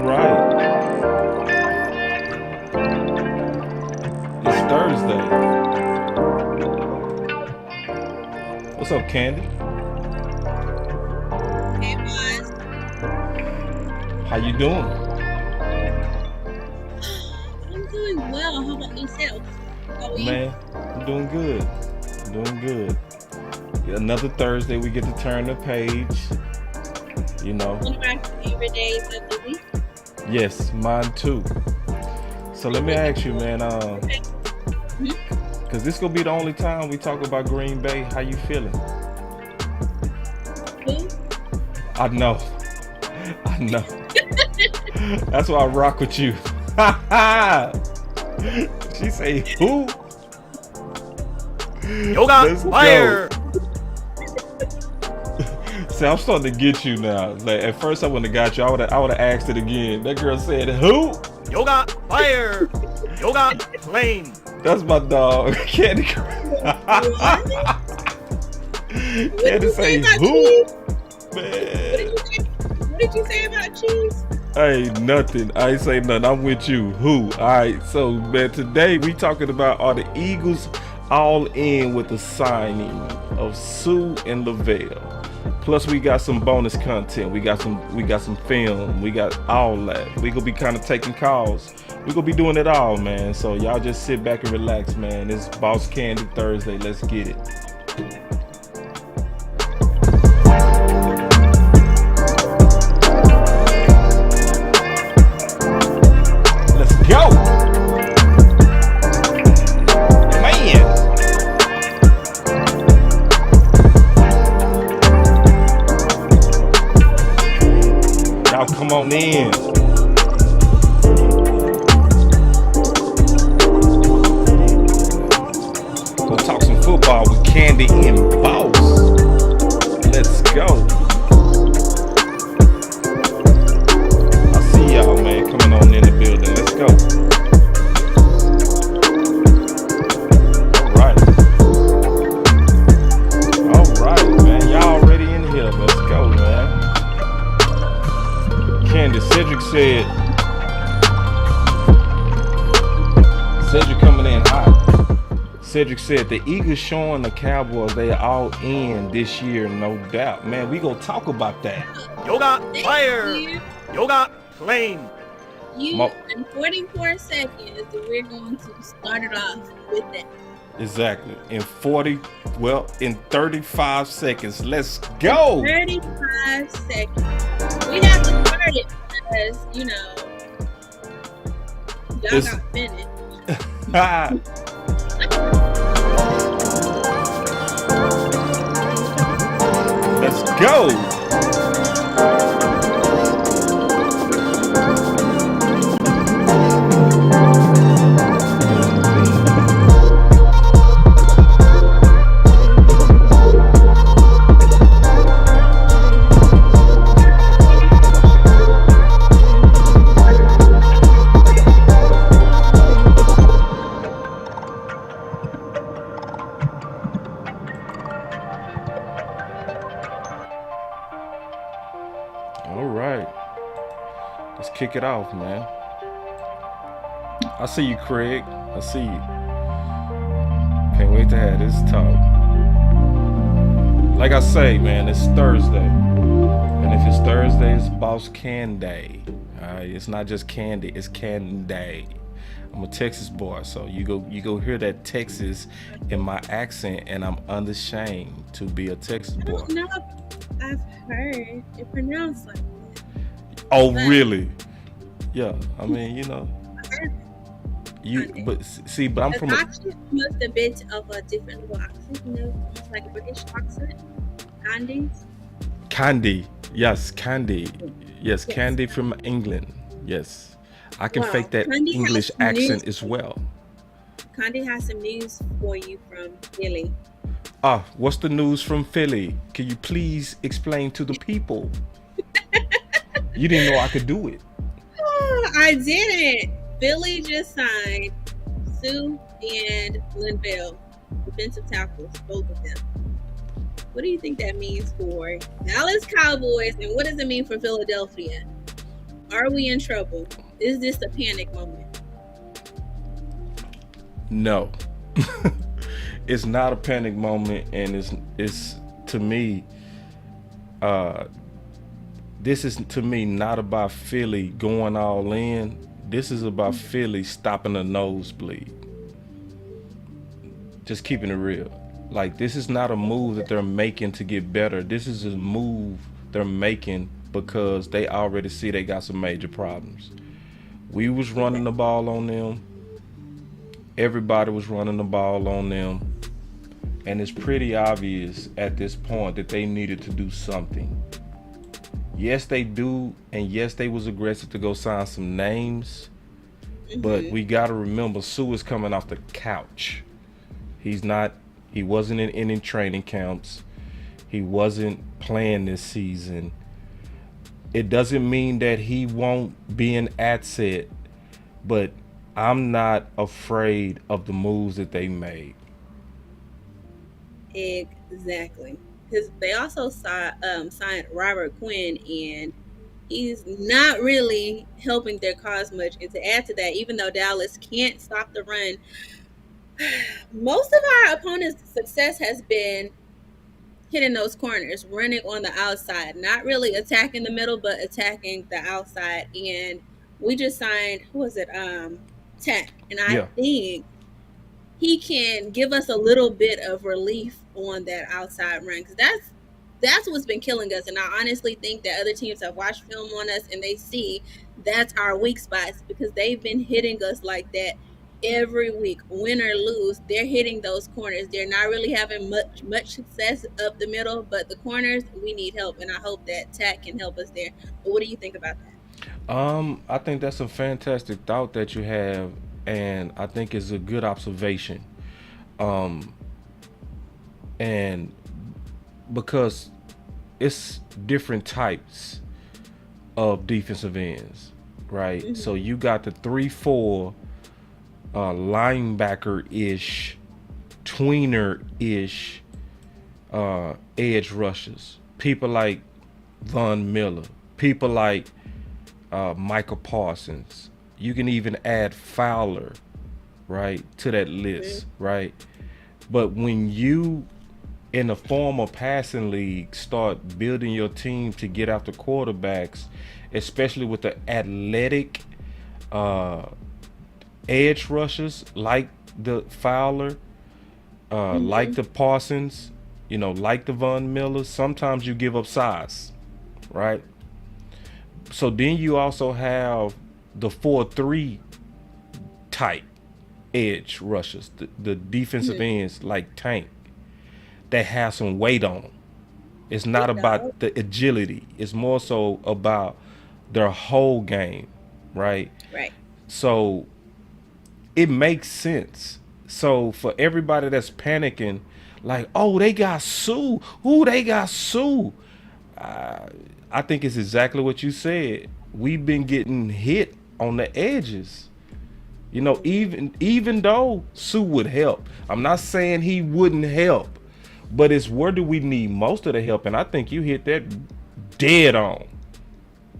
right. It's Thursday. What's up, Candy? Hey, Boss. How you doing? I'm doing well. How about yourself? How are you? Man, I'm doing good. Doing good. Another Thursday, we get to turn the page. You know. One of our favorite days of the week. Yes, mine too. So let me ask you, man, Okay. cause this gonna be the only time we talk about Green Bay. How you feeling? Who? I know. I know. That's why I rock with you. She say who? Yoga Let's fire. go. See, I'm starting to get you now. Like at first I wouldn't have got you. I would have asked it again. That girl said who? Yoga fire. Yoga flame. That's my dog. Candy. What? Candy say about who? cheese? Man. What did you say about cheese? Hey, nothing. I ain't say nothing. I'm with you. Who? All right. So, man, today we talking about are the Eagles all in with the signing of Suh and Linval. Plus, we got some bonus content. We got some film. We got all that. We gonna be kind of taking calls. We gonna be doing it all, man. So y'all just sit back and relax, man. It's Boss Candy Thursday. Let's get it. Let's go, man. Y'all come on in. Go talk some football with Candy and Boss. Let's go. I see y'all, man, coming on in the building. Let's go. All right, man. Y'all already in here. Let's go, man. Candy, Cedric coming in hot. Cedric said the Eagles showing the Cowboys they all in this year, no doubt. Man, we gonna talk about that. Yoga Thank fire. you. Yoga flame. In 44 seconds, we're going to start it off with that. Exactly. In 35 seconds. Let's go. 35 seconds. We have to start it because, y'all It's- got finished. Let's go. All right. Let's kick it off, man. I see you, Craig. I see you. Can't wait to have this talk. Like I say, man, it's Thursday. And if it's Thursday, it's Boss Candy. It's not just candy, it's Candy. I'm a Texas boy, so you go hear that Texas in my accent, and I'm unashamed to be a Texas I boy. don't know if I've heard it pronounced like that. Oh, But really? Yeah. I mean, I heard it. but see, but I'm It's from a actually almost a bit of a different accent, almost like a British accent. Candies. Candy. Yes, Candy. Yes, Yes. Candy from England. Yes. I can Well, fake that Candy has English some accent news. as well. Candy has some news for you from Philly. What's the news from Philly? Can you please explain to the people? You didn't know I could do it. Oh, I didn't. Philly just signed Suh and Linval, defensive tackles, both of them. What do you think that means for Dallas Cowboys, and what does it mean for Philadelphia? Are we in trouble? Is this a panic moment? No. It's not a panic moment, and it's to me, this is to me not about Philly going all in. This is about Philly stopping a nosebleed. Just keeping it real. Like, this is not a move that they're making to get better. This is a move they're making because they already see they got some major problems. We was running the ball on them. Everybody was running the ball on them. And it's pretty obvious at this point that they needed to do something. Yes, they do, and yes, they was aggressive to go sign some names. But we got to remember, Suh is coming off the couch. He wasn't in any training camps. He wasn't playing this season. It doesn't mean that he won't be an asset, but I'm not afraid of the moves that they made. Exactly. Because they also signed Robert Quinn, and he's not really helping their cause much. And to add to that, even though Dallas can't stop the run, most of our opponents' success has been hitting those corners, running on the outside, not really attacking the middle, but attacking the outside. And we just signed, who was it? Tech. And I think he can give us a little bit of relief on that outside run, because that's what's been killing us. And I honestly think that other teams have watched film on us and they see that's our weak spots, because they've been hitting us like that every week, win or lose. They're hitting those corners. They're not really having much success up the middle, but the corners, we need help, and I hope that Tack can help us there. But what do you think about that? I think that's a fantastic thought that you have, and I think it's a good observation. And because it's different types of defensive ends, right? So you got the 3-4 linebacker-ish, tweener-ish edge rushers. People like Von Miller. People like Micah Parsons. You can even add Fowler, right, to that list, right? But when you, in the former passing league, start building your team to get after quarterbacks, especially with the athletic edge rushers like the Fowler, like the Parsons, like the Von Millers, sometimes you give up size, right? So then you also have the 4-3 type edge rushers, the defensive ends like Tank, that have some weight on them. It's not about the agility. It's more so about their whole game, right? Right. So it makes sense. So for everybody that's panicking, like, oh, they got Suh. Ooh, they got Suh. I think it's exactly what you said. We've been getting hit on the edges. Even though Suh would help. I'm not saying he wouldn't help, but it's where do we need most of the help? And I think you hit that dead on.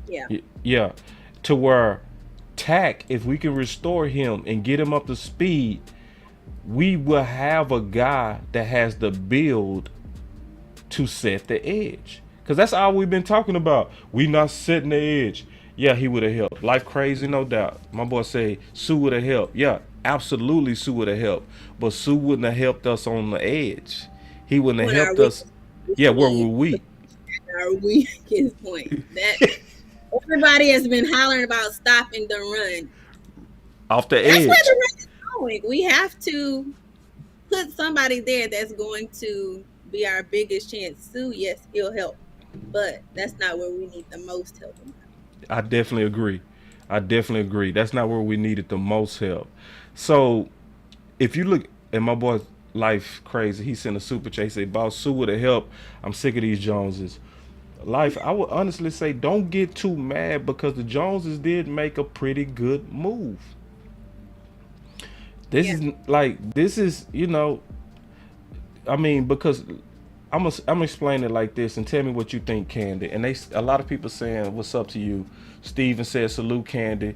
Yeah. Yeah. To where Tack, if we can restore him and get him up to speed, we will have a guy that has the build to set the edge. Because that's all we've been talking about. We not setting the edge. Yeah, he would have helped. Life crazy, no doubt. My boy say Suh would have helped. Yeah, absolutely Suh would have helped. But Suh wouldn't have helped us on the edge. He wouldn't have helped us. Yeah, where were we? Our weakest point. That everybody has been hollering about stopping the run. Off the edge. That's where the run is going. We have to put somebody there that's going to be our biggest chance. Suh, yes, he'll help. But that's not where we need the most help. I definitely agree. That's not where we needed the most help. So if you look at my boy Life Crazy, he sent a super chat. He said, "Boss, Suh would have helped. I'm sick of these Joneses." Life, I would honestly say don't get too mad, because the Joneses did make a pretty good move. This is, because I'm explain it like this and tell me what you think, Candy. And a lot of people saying what's up to you. Steven said salute, Candy.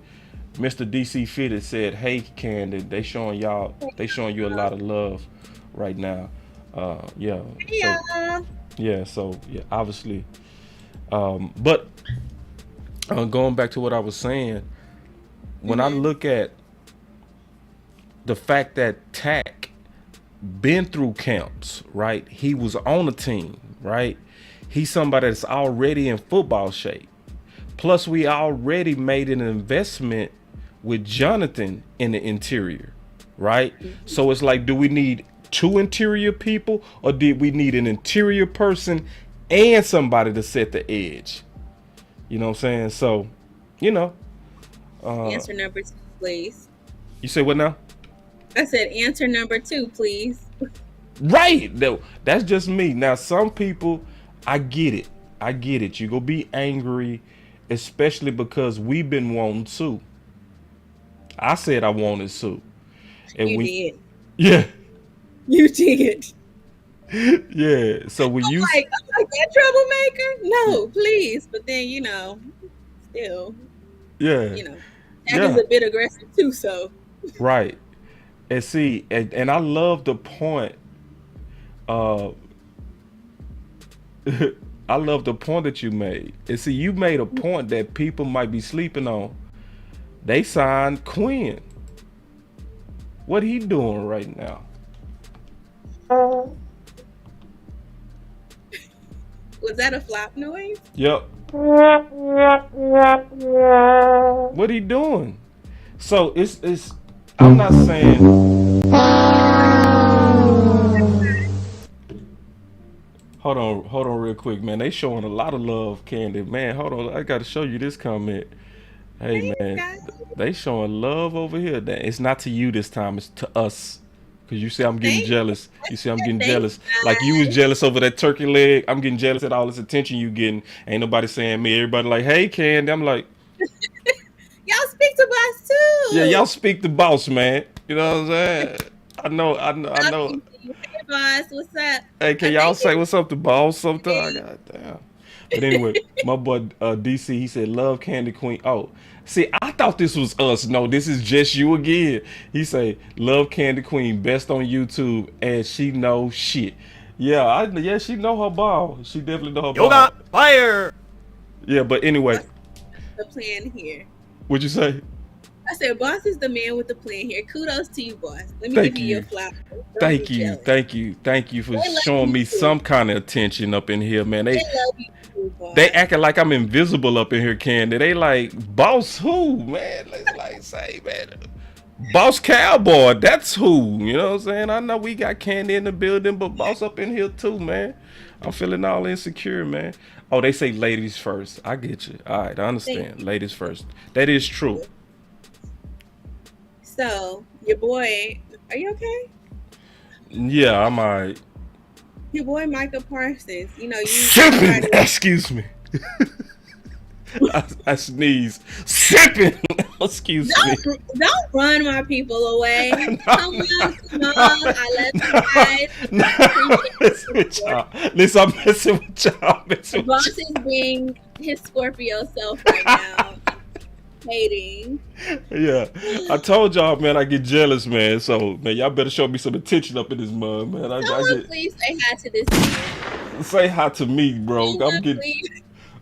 Mr. DC Fitted said, hey, Candy. They showing you a lot of love right now. Yeah. So Yeah. yeah. So yeah. Obviously. But going back to what I was saying, when I look at the fact that Tack been through camps, right? He was on a team, right? He's somebody that's already in football shape. Plus, we already made an investment with Jonathan in the interior, right? So it's like, do we need two interior people, or did we need an interior person and somebody to set the edge? You know what I'm saying? So, you know. Answer number 2, please. You say what now? I said answer number 2, please. Right. That's just me. Now, some people, I get it. You gonna be angry, especially because we've been wanting Suh. I said I wanted Suh. And You did. Yeah. You did. Yeah. So when I'm like that troublemaker? No, please. But then, still, yeah. that is a bit aggressive too, so. Right. And see, and I love the point. I love the point that you made. And see, you made a point that people might be sleeping on. They signed Quinn. What he doing right now? Was that a flop noise? Yep. What he doing? So it's I'm not saying. Hold on real quick, man. They showing a lot of love, Candy. Man, hold on. I gotta show you this comment. Hey man, they showing love over here. It's not to you this time, it's to us. Cause you see I'm getting jealous. You see I'm getting jealous. Like you was jealous over that turkey leg. I'm getting jealous at all this attention you getting. Ain't nobody saying me. Everybody like, hey Candy. I'm like, y'all speak to boss too. yeah, y'all speak to boss, man. You know what I'm saying? I know. Hey boss, what's up? Hey, can y'all say what's up to boss sometime? God damn. But anyway, my boy DC, he said, love Candy Queen. Oh, see, I thought this was us. No, this is just you again. He say, love Candy Queen, best on YouTube, and she know shit. Yeah, she know her ball. She definitely know her ball. Yoga fire. Yeah, but anyway. The plan here. What'd you say? I said, boss is the man with the plan here. Kudos to you, boss. Let me give you your flowers. Thank you for showing me some kind of attention up in here, man. They love you too, boss. They acting like I'm invisible up in here, Candy. They like, boss who, man? Let's like say, man, boss cowboy. That's who. You know what I'm saying? I know we got Candy in the building, but boss up in here too, man. I'm feeling all insecure, man. Oh, they say ladies first. I get you. All right, I understand. Ladies first. That is true. So, your boy, are you okay? Yeah, I'm all right. Your boy Micah Parsons, you excuse me. I sneeze. Sipping. Excuse me. Don't run my people away. Come on. I love you guys. Listen, I'm messing with y'all. Boss is being his Scorpio self right now. Hating. Yeah, I told y'all, man, I get jealous, man. So, man, y'all better show me some attention up in this mud, man. Please say hi to this man. Say hi to me, bro.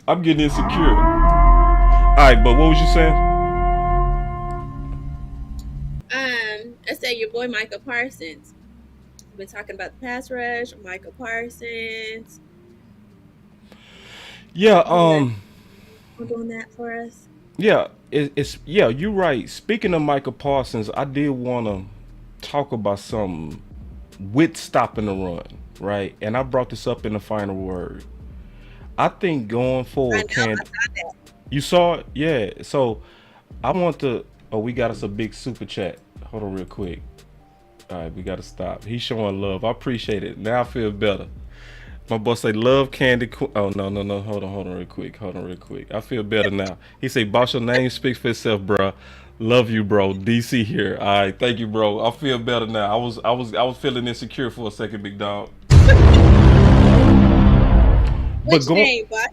I'm getting insecure. All right, but what was you saying? I said your boy Micah Parsons. We've been talking about the pass rush, Micah Parsons. Yeah, doing that for us. Yeah, you're right. Speaking of Micah Parsons, I did want to talk about something with stopping the run, right? And I brought this up in the final word. I think going forward, you saw it? Yeah. So I want to. Oh, we got us a big super chat. Hold on, real quick. All right, we got to stop. He's showing love. I appreciate it. Now I feel better. My boss say, love Candy Queen. Oh, no. Hold on real quick. I feel better now. He say, boss, your name speaks for itself, bro. Love you, bro. DC here. All right, thank you, bro. I feel better now. I was feeling insecure for a second, big dog. But What's your name, boss?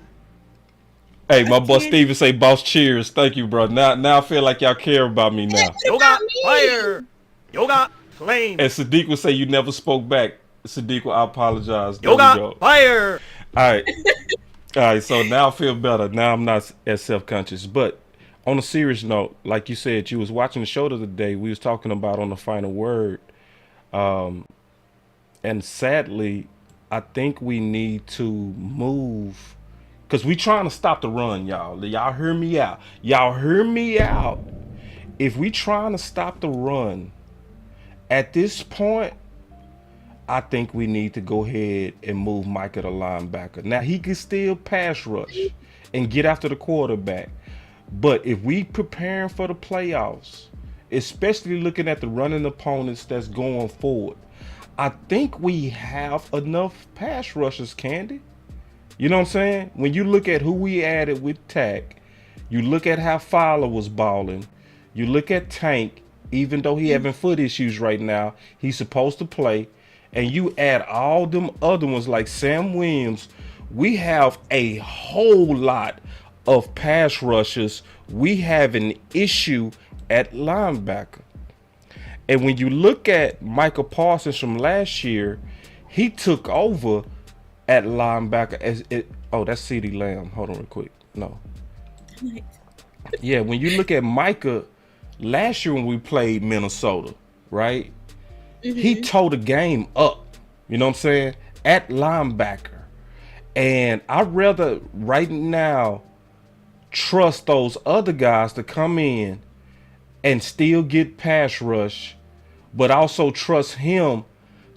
hey, my boy Candy. Steven say, "Boss, cheers, thank you, bro." Now I feel like y'all care about me Hey, now. what Yoga about player. me? Yoga And claim. Sadiq would say, "You never spoke back." Sadiq, I apologize. There we Yoga go. player. All right. All right, so now I feel better. Now I'm not as self-conscious. But on a serious note, like you said, you was watching the show the other day. We was talking about on the final word, and sadly, I think we need to move because we trying to stop the run, y'all. Y'all hear me out. Y'all hear me out. If we trying to stop the run, at this point, I think we need to go ahead and move Micah to linebacker. Now he can still pass rush and get after the quarterback. But if we preparing for the playoffs, especially looking at the running opponents that's going forward, I think we have enough pass rushers, Candy. You know what I'm saying? When you look at who we added with Tack, you look at how Fowler was balling, you look at Tank, even though he having foot issues right now, he's supposed to play, and you add all them other ones like Sam Williams, we have a whole lot of pass rushers. We have an issue at linebacker. And when you look at Micah Parsons from last year, he took over at linebacker as it. Oh, that's CeeDee Lamb. Hold on real quick. No. Yeah, when you look at Micah last year when we played Minnesota, right? He tore the game up. You know what I'm saying? At linebacker. And I'd rather right now trust those other guys to come in and still get pass rush, but also trust him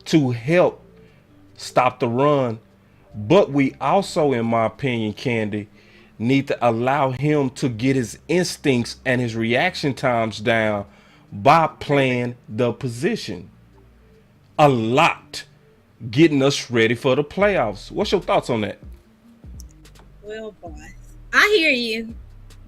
to help stop the run. But we also, in my opinion, Candy, need to allow him to get his instincts and his reaction times down by playing the position a lot, getting us ready for the playoffs. What's your thoughts on that? Well, boss, I hear you,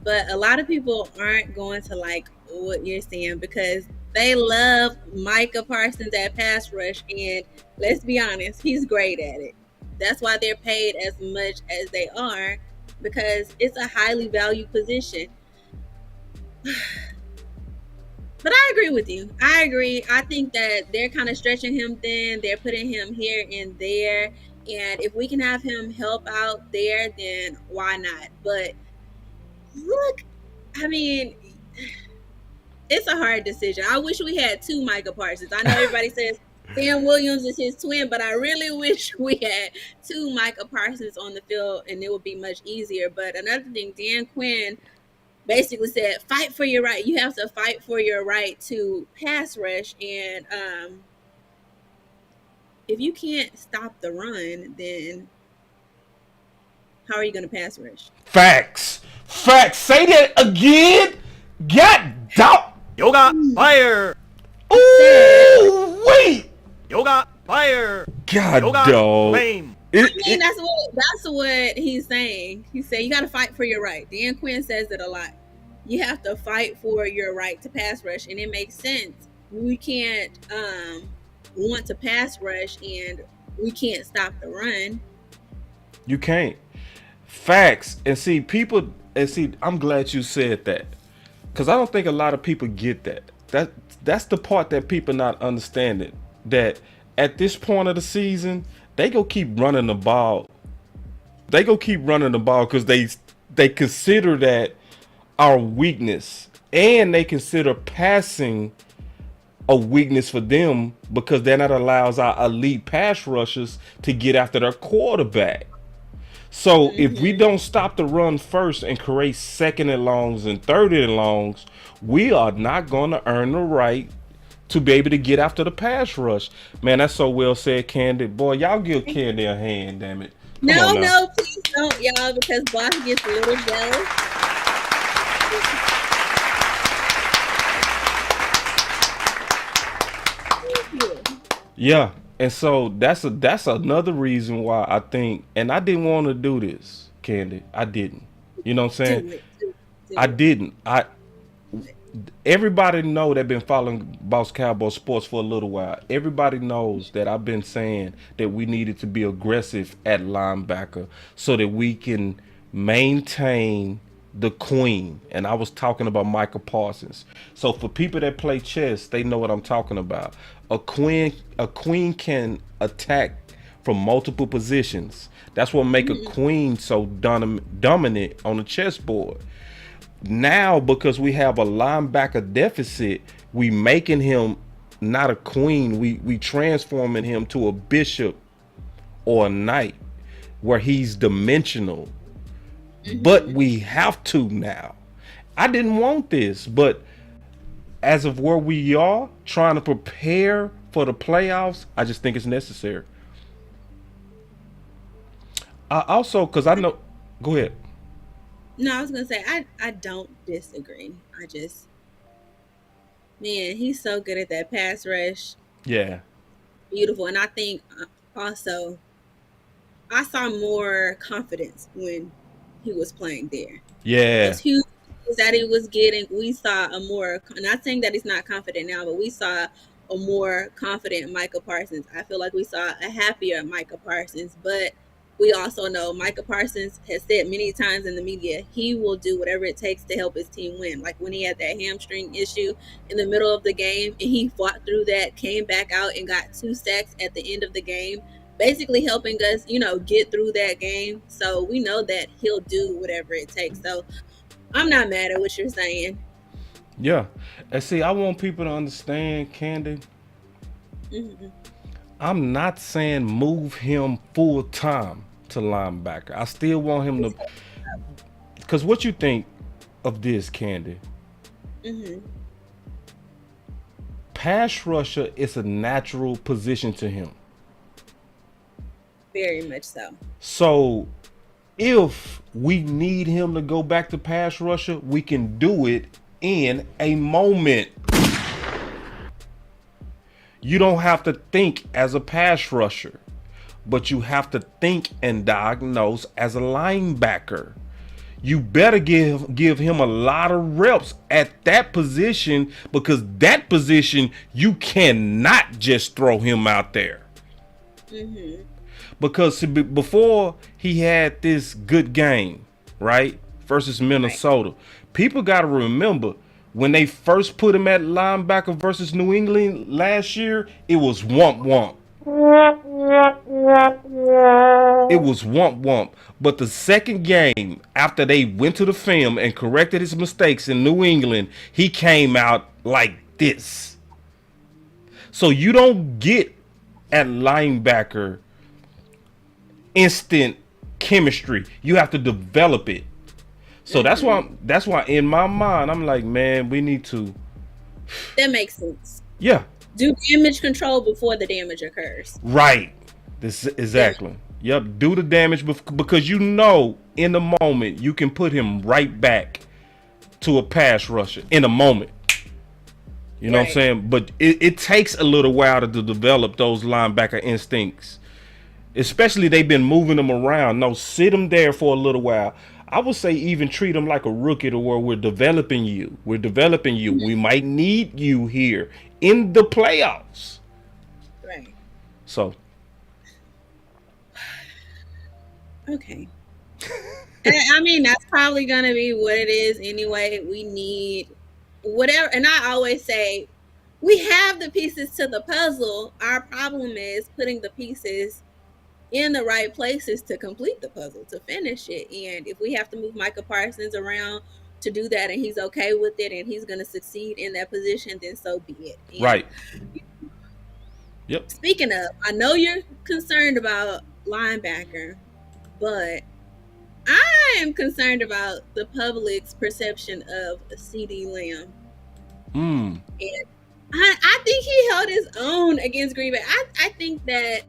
but a lot of people aren't going to like what you're saying because they love Micah Parsons at pass rush, and let's be honest, he's great at it. That's why they're paid as much as they are because it's a highly valued position. But I agree with you. I agree. I think that they're kind of stretching him thin. They're putting him here and there. And if we can have him help out there, then why not? But look, I mean, it's a hard decision. I wish we had two Micah Parsons. I know everybody says Sam Williams is his twin, but I really wish we had two Micah Parsons on the field and it would be much easier. But another thing, Dan Quinn basically said, fight for your right. You have to fight for your right to pass rush. And if you can't stop the run, then how are you going to pass rush? Facts. Facts. Say that again. God damn. Yoga fire. Ooh, wait. Yoga fire. God Yoga dog. claim. That's what he's saying. He said you got to fight for your right. Dan Quinn says it a lot. You have to fight for your right to pass rush, and it makes sense. We can't want to pass rush, and we can't stop the run. You can't. Facts. And see, people, and see, I'm glad you said that. Because I don't think a lot of people get that. That's the part that people not understanding. That at this point of the season, they go keep running the ball. They go keep running the ball because they consider that our weakness. And they consider passing a weakness for them because then that allows our elite pass rushers to get after their quarterback. So if we don't stop the run first and create second and longs and third and longs, we are not going to earn the right to be able to get after the pass rush. Man, that's so well said, Candy. Boy, y'all give Candy a hand, damn it. No, please don't, y'all, because Boss gets a little jealous. Yeah, and so that's another reason why I think, and I didn't want to do this, Candy. I didn't. You know what I'm saying? Do it. I didn't. everybody know that been following Boss Cowboy Sports for a little while. Everybody knows that I've been saying that we needed to be aggressive at linebacker so that we can maintain the queen. And I was talking about Micah Parsons. So for people that play chess, they know what I'm talking about. A queen can attack from multiple positions. That's what make a queen so dominant on the chessboard. Now, because we have a linebacker deficit, we making him not a queen. We transforming him to a bishop or a knight, where he's dimensional. But we have to now. I didn't want this, but as of where we are, trying to prepare for the playoffs, I just think it's necessary. I also, because I know, go ahead. No, I was gonna say I don't disagree. I just, man, he's so good at that pass rush. Yeah, Beautiful. And I think also I saw more confidence when he was playing there. yeah, Those huge things that he was getting, we saw a more, not saying that he's not confident now, but we saw a more confident Micah Parsons. I feel like we saw a happier Micah Parsons, but we also know Micah Parsons has said many times in the media he will do whatever it takes to help his team win. Like when he had that hamstring issue in the middle of the game and he fought through that, came back out and got 2 sacks at the end of the game, basically helping us, get through that game. So we know that he'll do whatever it takes. So I'm not mad at what you're saying. yeah. And see, I want people to understand, Candy. Mhm. I'm not saying move him full time to linebacker. I still want him to. Because what you think of this, Candy? Mhm. Pass rusher is a natural position to him. Very much so. So if we need him to go back to pass rusher, we can do it in a moment. You don't have to think as a pass rusher, but you have to think and diagnose as a linebacker. You better give him a lot of reps at that position, because that position you cannot just throw him out there. Mhm. Because before he had this good game, right, versus Right. Minnesota, people got to remember when they first put him at linebacker versus New England last year, it was wump wump. It was wump wump. But the second game, after they went to the film and corrected his mistakes in New England, he came out like this. So you don't get at linebacker instant chemistry. You have to develop it. So that's why in my mind I'm like, man, we need to, That makes sense. yeah, Do damage control before the damage occurs. right. This exactly. Yep, do the damage because in the moment you can put him right back to a pass rusher in a moment. You know what I'm Right. saying? But it takes a little while to develop those linebacker instincts. Especially they've been moving them around. No, sit them there for a little while. I would say even treat them like a rookie, to where we're developing you. We're developing you. We might need you here in the playoffs. Right. So, Okay. And I mean, that's probably going to be what it is anyway. We need whatever. And I always say, we have the pieces to the puzzle. Our problem is putting the pieces in the right places to complete the puzzle, to finish it. And if we have to move Micah Parsons around to do that and he's okay with it and he's going to succeed in that position, then so be it. And right. Yep. speaking of, I know you're concerned about linebacker, but I am concerned about the public's perception of CeeDee Lamb. Mm. And I think he held his own against Green Bay. I think that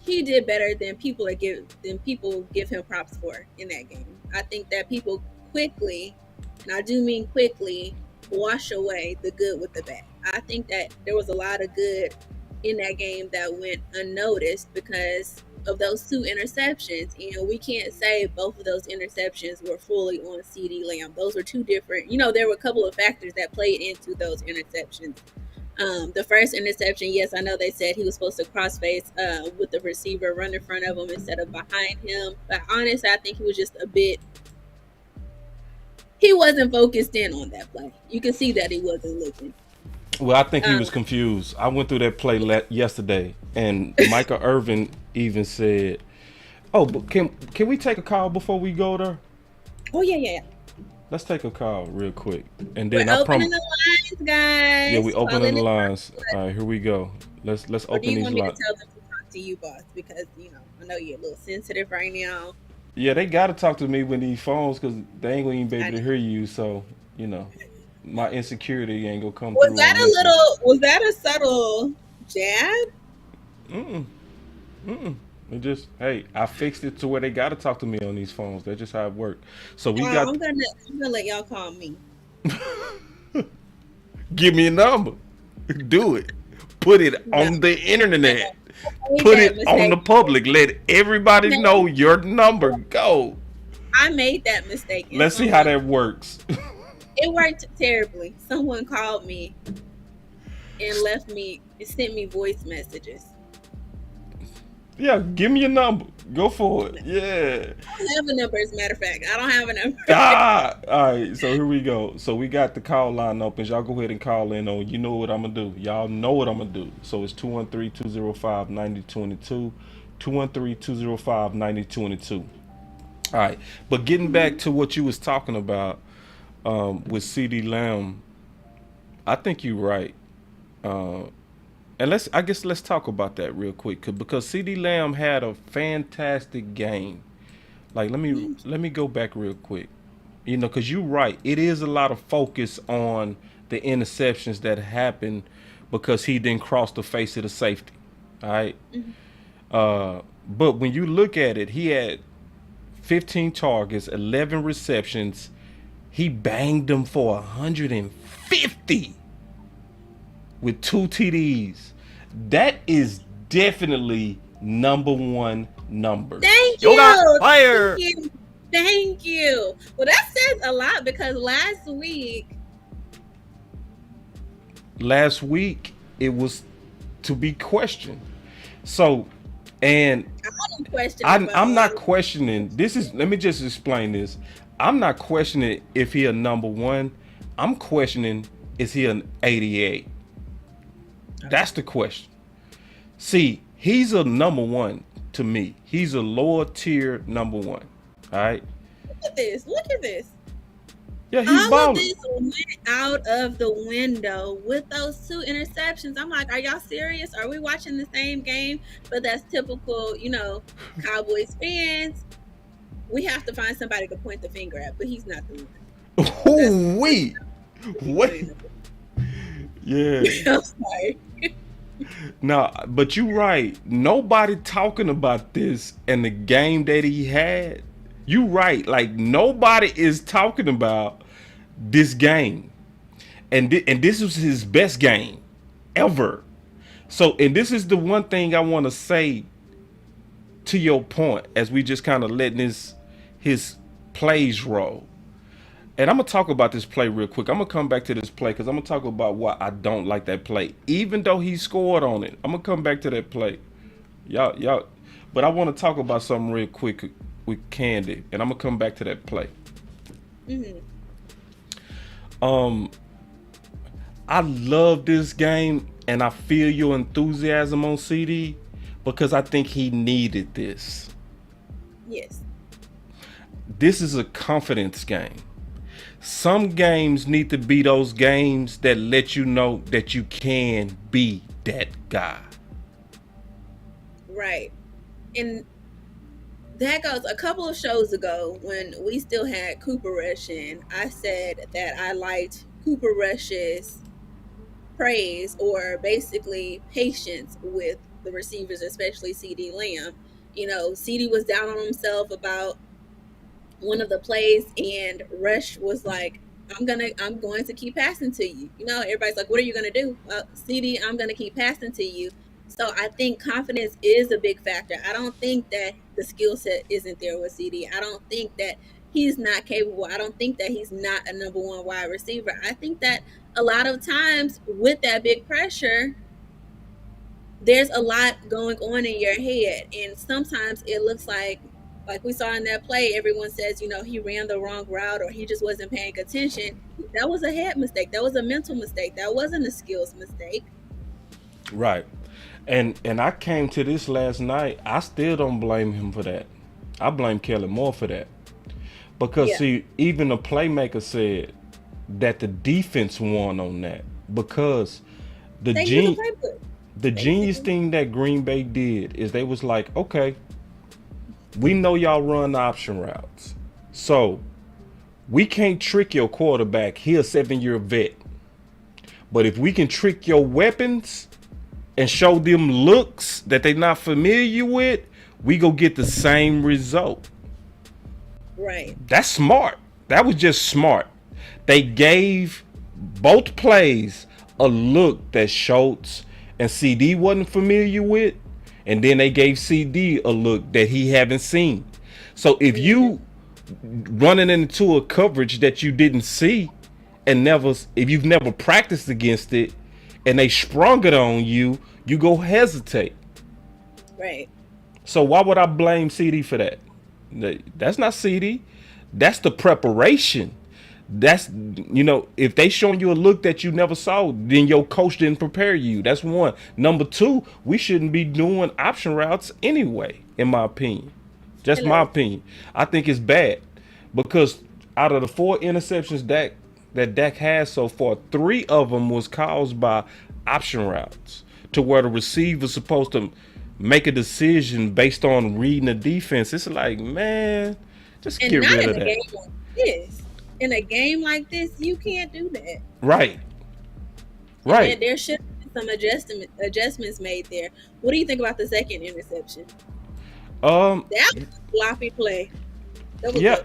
he did better than people give him props for in that game. I think that people quickly, and I do mean quickly, wash away the good with the bad. I think that there was a lot of good in that game that went unnoticed because of those 2 interceptions, and we can't say both of those interceptions were fully on CeeDee Lamb. Those were 2 different. There were a couple of factors that played into those interceptions. The first interception, yes, I know they said he was supposed to cross-face with the receiver run in front of him instead of behind him. But honestly, I think he was just he wasn't focused in on that play. You can see that he wasn't looking. Well, I think he was confused. I went through that play yesterday, and Micah Irvin even said, "Oh, but can we take a call before we go there?" Oh yeah. Let's take a call real quick, and then We're opening the lines, guys. Yeah, we opening the lines. All right, here we go. Let's open these lines. Do you want me to tell them to talk to you, boss? Because I know you're a little sensitive right now. Yeah, they gotta talk to me with these phones because they ain't gonna even be able to hear you. So my insecurity ain't gonna come through. Was that a subtle jab? It just, hey, I fixed it to where they gotta talk to me on these phones. That's just how it works. So I'm gonna let y'all call me. Give me a number. Do it. Put it on the internet. Put it on the public. Let everybody know your number. Go. I made that mistake. Let's see how that works. It worked terribly. Someone called me and sent me voice messages. Yeah, give me your number. Go for it. Yeah. I don't have a number, as a matter of fact. I don't have a number. All right, so here we go. So we got the call line open. Y'all go ahead and call in on, you know what I'm going to do. Y'all know what I'm going to do. So it's 213-205-9022. 213-205-9022. All right, but getting back to what you was talking about with CeeDee Lamb, I think you're right. And let's talk about that real quick because CeeDee Lamb had a fantastic game. Like let me go back real quick, because you're right. It is a lot of focus on the interceptions that happened because he didn't cross the face of the safety. All right. But when you look at it, he had 15 targets, 11 receptions. He banged them for 150. With 2 TDs. That is definitely number one number. Thank you. Fire. Thank you. Well, that says a lot because last week it was to be questioned. So, and I'm not questioning. Let me just explain this. I'm not questioning if he a number one. I'm questioning, is he an 88? That's the question. See, he's a number one to me. He's a lower tier number one. All right. Look at this. Yeah, he's balling. All of this went out of the window with those 2 interceptions. I'm like, are y'all serious? Are we watching the same game? But that's typical, Cowboys fans. We have to find somebody to point the finger at, but he's not the one. Oh, wait. Yeah. I'm sorry. No, but you're right. Nobody talking about this and the game that he had. You right. Like nobody is talking about this game, and this was his best game ever. So, and this is the one thing I want to say to your point as we just kind of letting his plays roll. And I'm going to talk about this play real quick. I'm going to come back to this play because I'm going to talk about why I don't like that play. Even though he scored on it, I'm going to come back to that play. Y'all. But I want to talk about something real quick with Candy. And I'm going to come back to that play. I love this game. And I feel your enthusiasm on CeeDee because I think he needed this. Yes. This is a confidence game. Some games need to be those games that let you know that you can be that guy. Right. And that goes a couple of shows ago when we still had Cooper Rush in. I said that I liked Cooper Rush's praise or basically patience with the receivers, especially CeeDee Lamb. CeeDee was down on himself about one of the plays, and Rush was like, I'm going to keep passing to you. Everybody's like, what are you going to do? CeeDee, I'm going to keep passing to you. So I think confidence is a big factor. I don't think that the skill set isn't there with CD. I don't think that he's not capable. I don't think that he's not a number one wide receiver. I think that a lot of times with that big pressure, there's a lot going on in your head. And sometimes it looks like we saw in that play, everyone says, he ran the wrong route or he just wasn't paying attention. That was a head mistake. That was a mental mistake. That wasn't a skills mistake. Right. And I came to this last night. I still don't blame him for that. I blame Kellen Moore for that. Because Yeah. see, even the playmaker said that the defense won on that. Because the They use a gen- playbook. the genius thing that Green Bay did is they was like, okay, we know y'all run option routes. So we can't trick your quarterback. He a 7-year vet. But if we can trick your weapons and show them looks that they're not familiar with, we go get the same result. Right. That's smart. That was just smart. They gave both plays a look that Schultz and CD wasn't familiar with, and then they gave CD a look that he haven't seen. So if you running into a coverage that you didn't see and if you've never practiced against it and they sprung it on you, you go hesitate. Right. So why would I blame CD for that? That's not CD. That's the preparation. That's, if they showing you a look that you never saw, then your coach didn't prepare you. That's one. Number two, we shouldn't be doing option routes anyway, in my opinion. Just my opinion. I think it's bad because out of the 4 interceptions that Dak has so far, 3 of them was caused by option routes to where the receiver's supposed to make a decision based on reading the defense. It's like, man, just And get not rid in of a that. game like this. In a game like this, you can't do that. Right. Right. There should be some adjustments made there. What do you think about the second interception? That was a sloppy play. That was Yeah.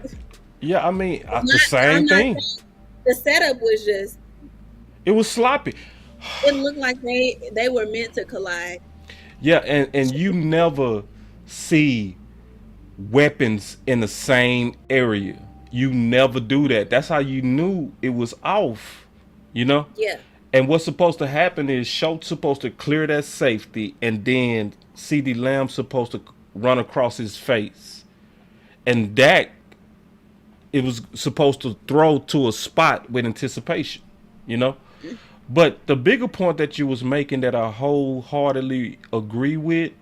Yeah, I mean, the same I'm not thing. saying- The setup was just, It was sloppy. it looked like they were meant to collide. Yeah, and you never see weapons in the same area. You never do that. That's how you knew it was off, Yeah. And what's supposed to happen is Schultz supposed to clear that safety, and then CeeDee Lamb supposed to run across his face. And Dak, it was supposed to throw to a spot with anticipation, But the bigger point that you was making that I wholeheartedly agree with,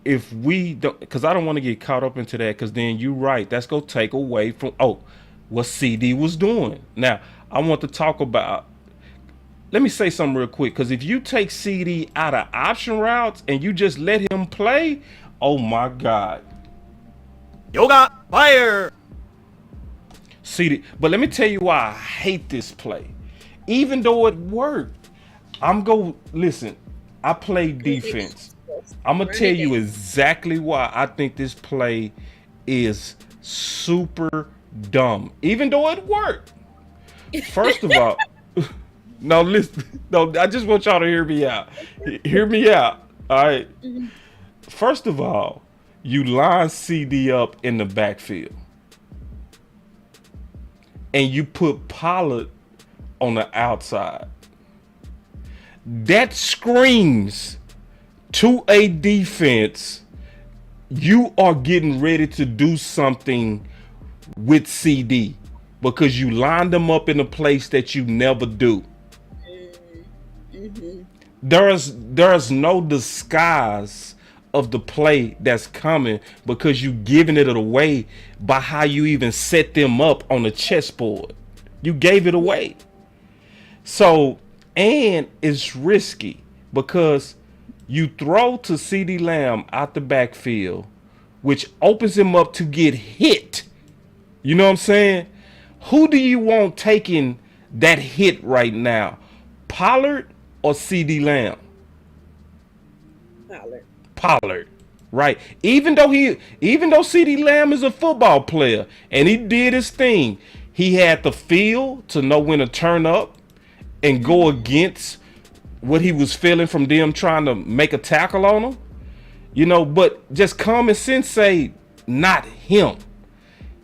if we don't, because I don't want to get caught up into that, because then you're right, that's going to take away from, what CD was doing. Now, I want to talk about, let me say something real quick, because if you take CD out of option routes and you just let him play, oh my God. Yoga fire. CD, but let me tell you why I hate this play. Even though it worked, listen, I play defense. I'm going to tell you exactly why I think this play is super dumb. Even though it worked. First of all, no, listen. No, I just want y'all to hear me out. Hear me out. All right. First of all, you line CD up in the backfield. And you put Pollard on the outside. That screams to a defense, you are getting ready to do something with CD because you lined them up in a place that you never do. There's no disguise of the play that's coming because you giving it away by how you even set them up on the chessboard. You gave it away. So, and it's risky because you throw to CeeDee Lamb out the backfield, which opens him up to get hit. You know what I'm saying? Who do you want taking that hit right now? Pollard or CeeDee Lamb? Pollard. Right. Even though CeeDee Lamb is a football player and he did his thing, he had the feel to know when to turn up and go against what he was feeling from them trying to make a tackle on him. But just common sense say not him.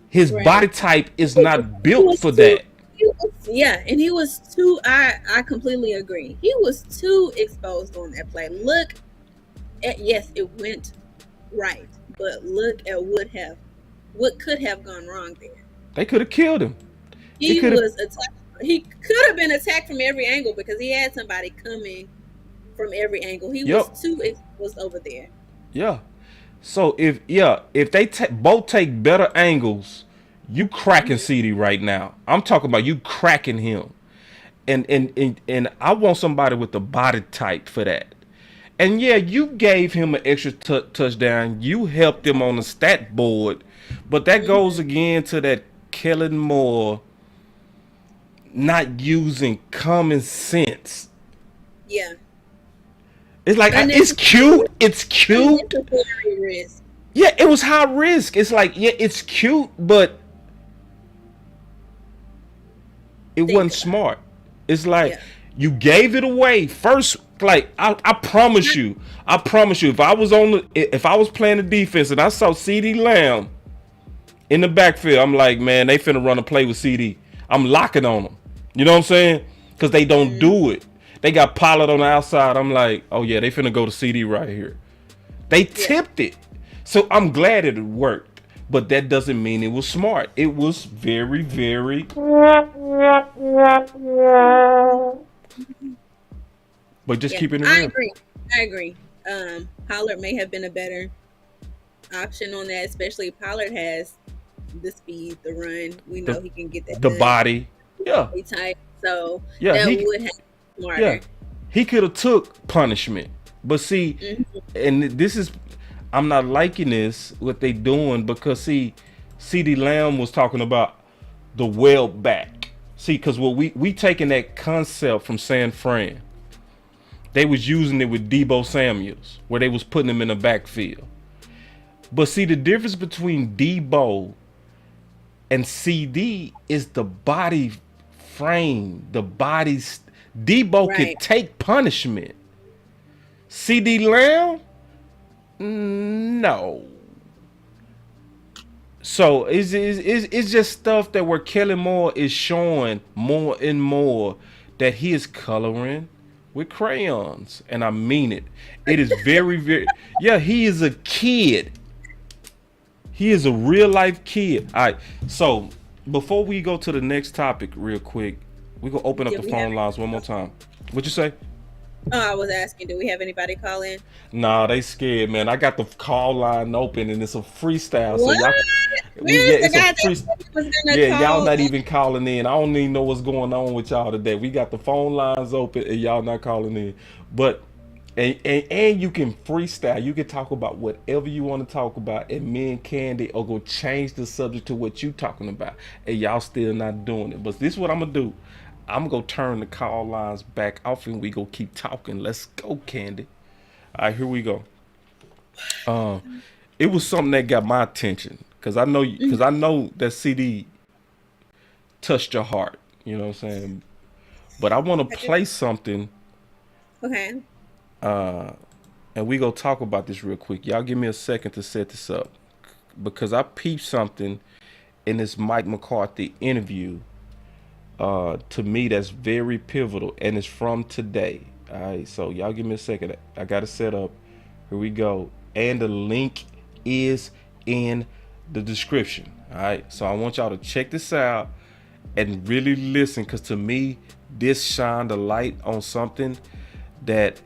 His body type is not built for that. And he was too. I completely agree. He was too exposed on that play. Look at it went right, but look at what could have gone wrong there. They could have killed him. He was attacked. He could have been attacked from every angle because he had somebody coming from every angle. He was too exposed over there. Yeah. So if they both take better angles, you cracking CeeDee right now. I'm talking about you cracking him, and I want somebody with the body type for that. And yeah, you gave him an extra touchdown. You helped him on the stat board, but that goes again to that Kellen Moore not using common sense. Yeah. It's like, it's cute. It's cute. Yeah, it was high risk. It's like, yeah, it's cute, but it wasn't smart. It's like you gave it away first. Like I promise you, if I was playing the defense and I saw CeeDee Lamb in the backfield, I'm like, man, they finna run a play with CeeDee. I'm locking on them. You know what I'm saying? Because they don't do it. They got Pollard on the outside. I'm like, oh yeah, they finna go to CeeDee right here. They tipped it. So I'm glad it worked. But that doesn't mean it was smart. It was very, very... But just keeping it real. I agree. Pollard may have been a better option on that, especially Pollard has the speed, the run. We know he can get that. The body. Yeah. Type. So that would have been smarter. Yeah. He could have took punishment. But see, and this is... I'm not liking this, what they doing, because see, CeeDee Lamb was talking about the well back. See, because what we taking that concept from San Fran. They was using it with Deebo Samuels, where they was putting him in the backfield. But see, the difference between Deebo and CeeDee is the body frame, the body's... Deebo could take punishment. CeeDee Lamb, no. So it's just stuff that where Kellen Moore is showing more and more that he is coloring with crayons, and I mean it. It is very, very... Yeah, he is a kid. He is a real life kid. All right, so before we go to the next topic real quick, we're going to open up the phone lines one more time. What'd you say? Oh, I was asking, do we have anybody call in? Nah, they scared, man. I got the call line open, and it's a freestyle. What? So y'all not even calling in. I don't even know what's going on with y'all today. We got the phone lines open, and y'all not calling in. But and you can freestyle. You can talk about whatever you want to talk about, and me and Candy are gonna change the subject to what you talking about, and y'all still not doing it. But this is what I'm gonna do. I'm going to turn the call lines back off and we go keep talking. Let's go, Candy. All right, here we go. It was something that got my attention because I know that CeeDee touched your heart. You know what I'm saying? But I want to play something. Okay. And we go talk about this real quick. Y'all give me a second to set this up because I peeped something in this Mike McCarthy interview. To me, that's very pivotal, and it's from today. All right, so y'all give me a second. I got it set up. Here we go. And the link is in the description. All right, so I want y'all to check this out and really listen, because to me, this shined a light on something that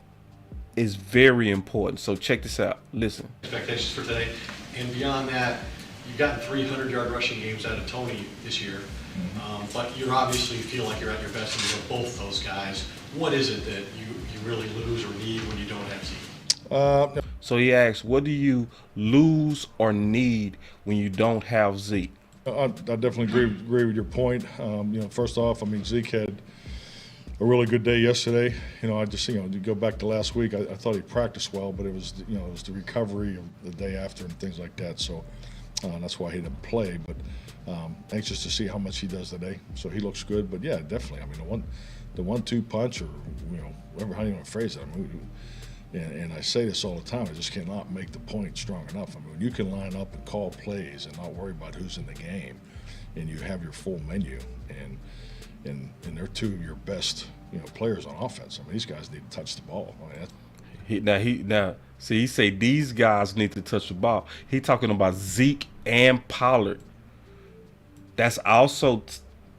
is very important. So check this out. Listen. Expectations for today, and beyond that, you've gotten 300-yard rushing games out of Tony this year. But you obviously feel like you're at your best when you have both those guys. What is it that you really lose or need when you don't have Zeke? So he asks, what do you lose or need when you don't have Zeke? I definitely agree with your point. First off, Zeke had a really good day yesterday. To go back to last week, I thought he practiced well, but it was the recovery of the day after and things like that. So that's why he didn't play. But anxious to see how much he does today. So he looks good. But yeah, definitely. the 1-2 punch, or whatever, how you want to phrase it. I mean, and I say this all the time, I just cannot make the point strong enough. I mean, when you can line up and call plays and not worry about who's in the game, and you have your full menu, and they're two of your best players on offense. I mean, these guys need to touch the ball. I mean, he say these guys need to touch the ball. He talking about Zeke and Pollard. That's also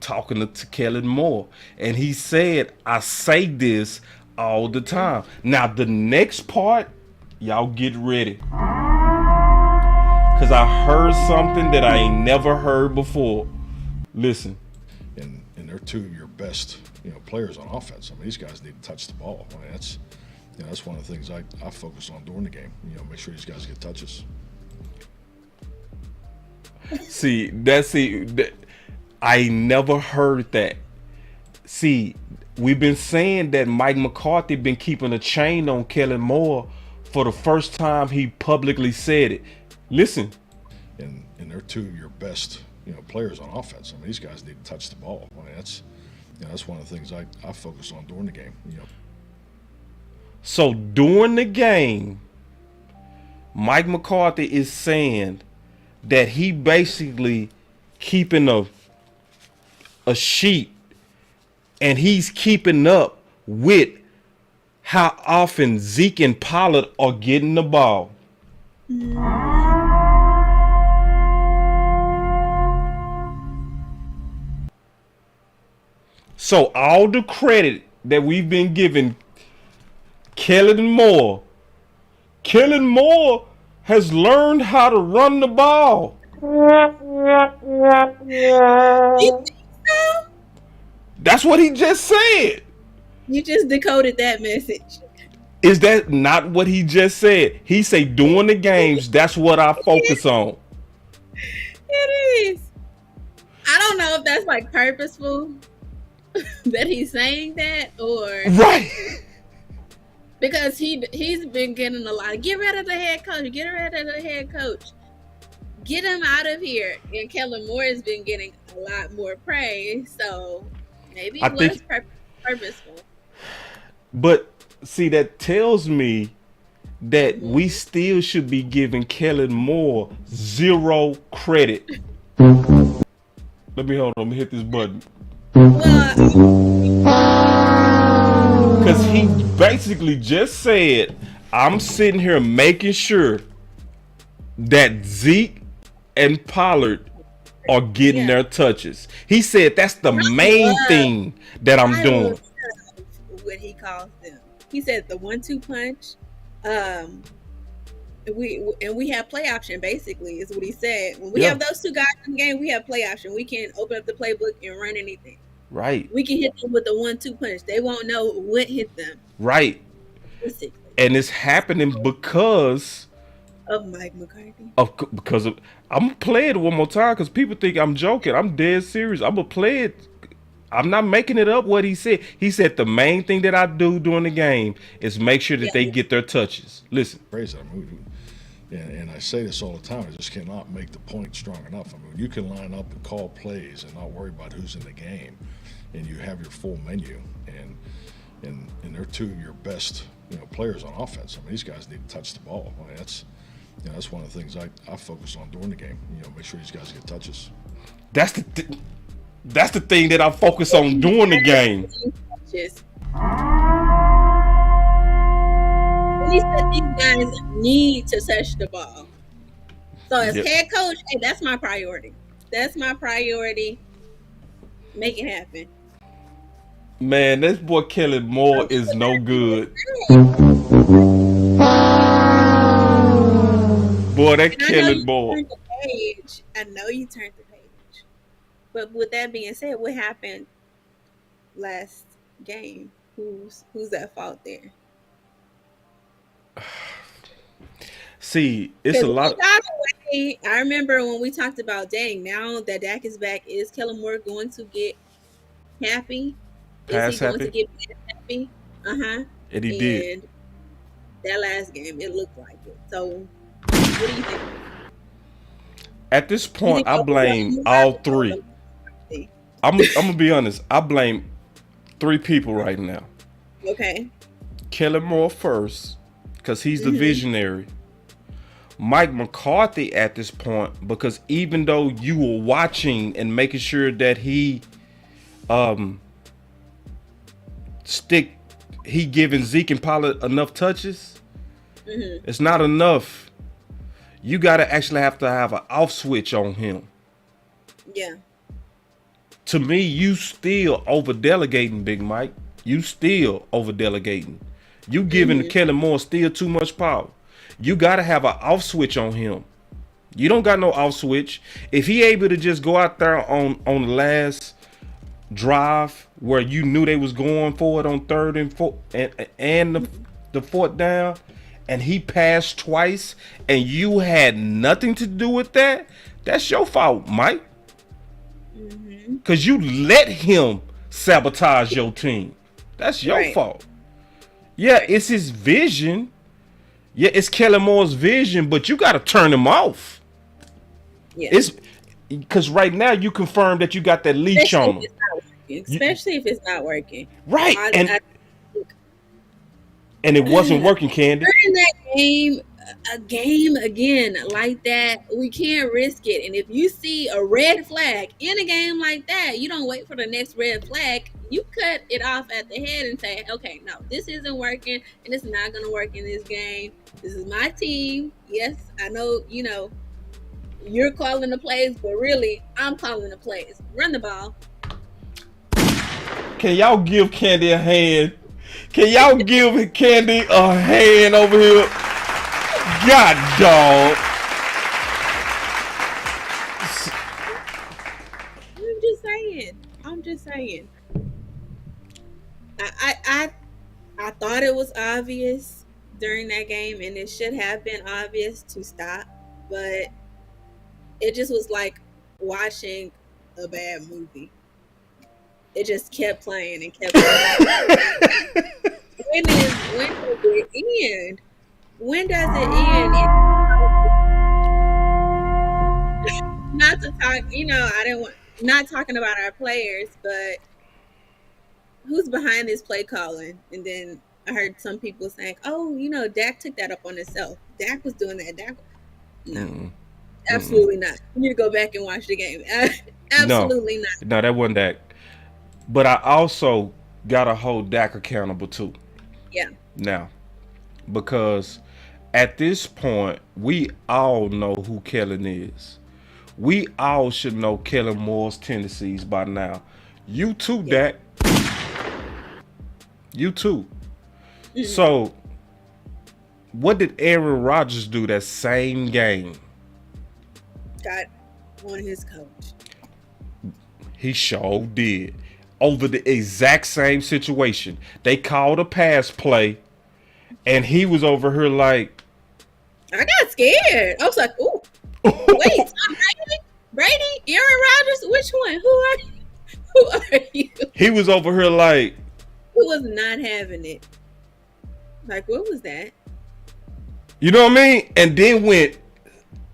talking to Kellen Moore, and he said, "I say this all the time." Now the next part, y'all get ready, cause I heard something that I ain't never heard before. Listen. And they're two of your best players on offense. I mean, these guys need to touch the ball. I mean, that's one of the things I focus on during the game. Make sure these guys get touches. I ain't never heard that. See, we've been saying that Mike McCarthy been keeping a chain on Kellen Moore for the first time he publicly said it. Listen. And they're two of your best players on offense. I mean, these guys need to touch the ball. I mean, that's one of the things I focus on during the game. So during the game, Mike McCarthy is saying that he basically keeping a sheet, and he's keeping up with how often Zeke and Pollard are getting the ball. So all the credit that we've been giving Kellen Moore has learned how to run the ball. You think so? That's what he just said. You just decoded that message. Is that not what he just said? He say during the games, that's what I focus on. It is. I don't know if that's like purposeful that he's saying that, or Right. because he's been getting a lot. Get rid of the head coach. Get rid of the head coach. Get him out of here. And Kellen Moore has been getting a lot more praise, so maybe it was purposeful. But see, that tells me that we still should be giving Kellen Moore zero credit. Let me hit this button. Because he basically just said, I'm sitting here making sure that Zeke and Pollard are getting their touches. He said that's the main thing that I'm doing. What he calls them. He said the 1-2 punch. We have play option, basically, is what he said. When we have those two guys in the game, we have play option. We can open up the playbook and run anything. Right. We can hit them with the 1-2 punch. They won't know what hit them. Right. Basically. And it's happening because of Mike McCarthy. I'm gonna play it one more time because people think I'm joking. I'm dead serious. I'm gonna play it. I'm not making it up what he said. He said the main thing that I do during the game is make sure that they get their touches. Listen. And I say this all the time, I just cannot make the point strong enough. I mean, when you can line up and call plays and not worry about who's in the game, and you have your full menu, and they're two of your best players on offense. I mean, these guys need to touch the ball. I mean, that's one of the things I focus on during the game. Make sure these guys get touches. That's the thing that I focus on during the game. He said these guys need to touch the ball. So as head coach, hey, that's my priority. That's my priority. Make it happen. Man, this boy Kellen Moore is no good. Boy, that Kellen Moore. I know you turned the page. But with that being said, what happened last game? Who's at fault there? See, it's a lot. I remember when we talked about, dang, now that Dak is back, is Kellen Moore going to get happy? Pass happy? Going to get happy? And he did. That last game, it looked like it. So, what do you think? At this point, I blame all three. I'm gonna be honest. I blame three people right now. Okay. Kellen Moore first, because he's the visionary. Mike McCarthy at this point, because even though you were watching and making sure that he giving Zeke and Pollard enough touches, it's not enough. You gotta actually have to have an off switch on him. Yeah. To me, you still over delegating, Big Mike. You still over delegating. You giving Kellen Moore still too much power. You gotta have an off switch on him. You don't got no off switch. If he able to just go out there on the last drive where you knew they was going for it on third and fourth and the fourth down, and he passed twice, and you had nothing to do with that, that's your fault, Mike. Because you let him sabotage your team. That's your fault. Yeah, it's his vision. Yeah, it's Kellen Moore's vision, but you got to turn him off. Yeah. It's because right now you confirm that you got that leash on him. Especially if it's not working. Right. And it wasn't working, Candy. During that game again like that, we can't risk it. And if you see a red flag in a game like that, you don't wait for the next red flag. You cut it off at the head and say, okay, no, this isn't working, and it's not going to work in this game. This is my team. Yes, I know, you're calling the plays, but really, I'm calling the plays. Run the ball. Can y'all give Candy a hand? Can y'all give Candy a hand over here? God, dog. I'm just saying. I thought it was obvious during that game, and it should have been obvious to stop, but it just was like watching a bad movie. It just kept playing and kept playing. When does it end? When does it end? Not to talk, I didn't want, not talking about our players, but who's behind this play calling? And then I heard some people saying, oh, Dak took that up on himself. Dak was doing that. No, absolutely not. You need to go back and watch the game. Absolutely not. No, that wasn't Dak. But I also got to hold Dak accountable too. Yeah. Now, because at this point, we all know who Kellen is. We all should know Kellen Moore's tendencies by now. You too, Dak. You too. So, what did Aaron Rodgers do that same game? Got on his coach. He sure did. Over the exact same situation. They called a pass play, and he was over here like... I got scared. I was like, ooh. Wait, Brady? Aaron Rodgers? Which one? Who are you? He was over here like... Who was not having it? Like, what was that? You know what I mean? And then went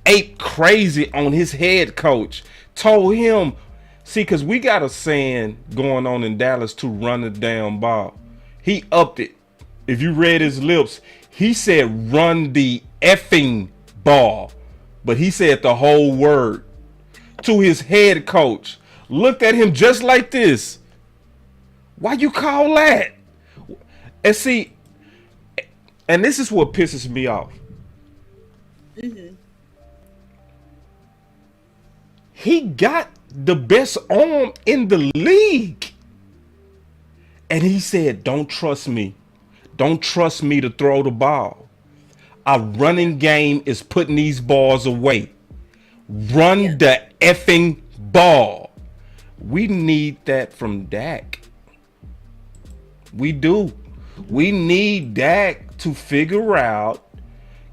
ape crazy on his head coach. Told him... See, because we got a saying going on in Dallas to run the damn ball. He upped it. If you read his lips, he said run the effing ball. But he said the whole word to his head coach. Looked at him just like this. Why you call that? And see, and this is what pisses me off. He got the best arm in the league. And he said, don't trust me. Don't trust me to throw the ball. Our running game is putting these balls away. Run the effing ball. We need that from Dak. We do. We need Dak to figure out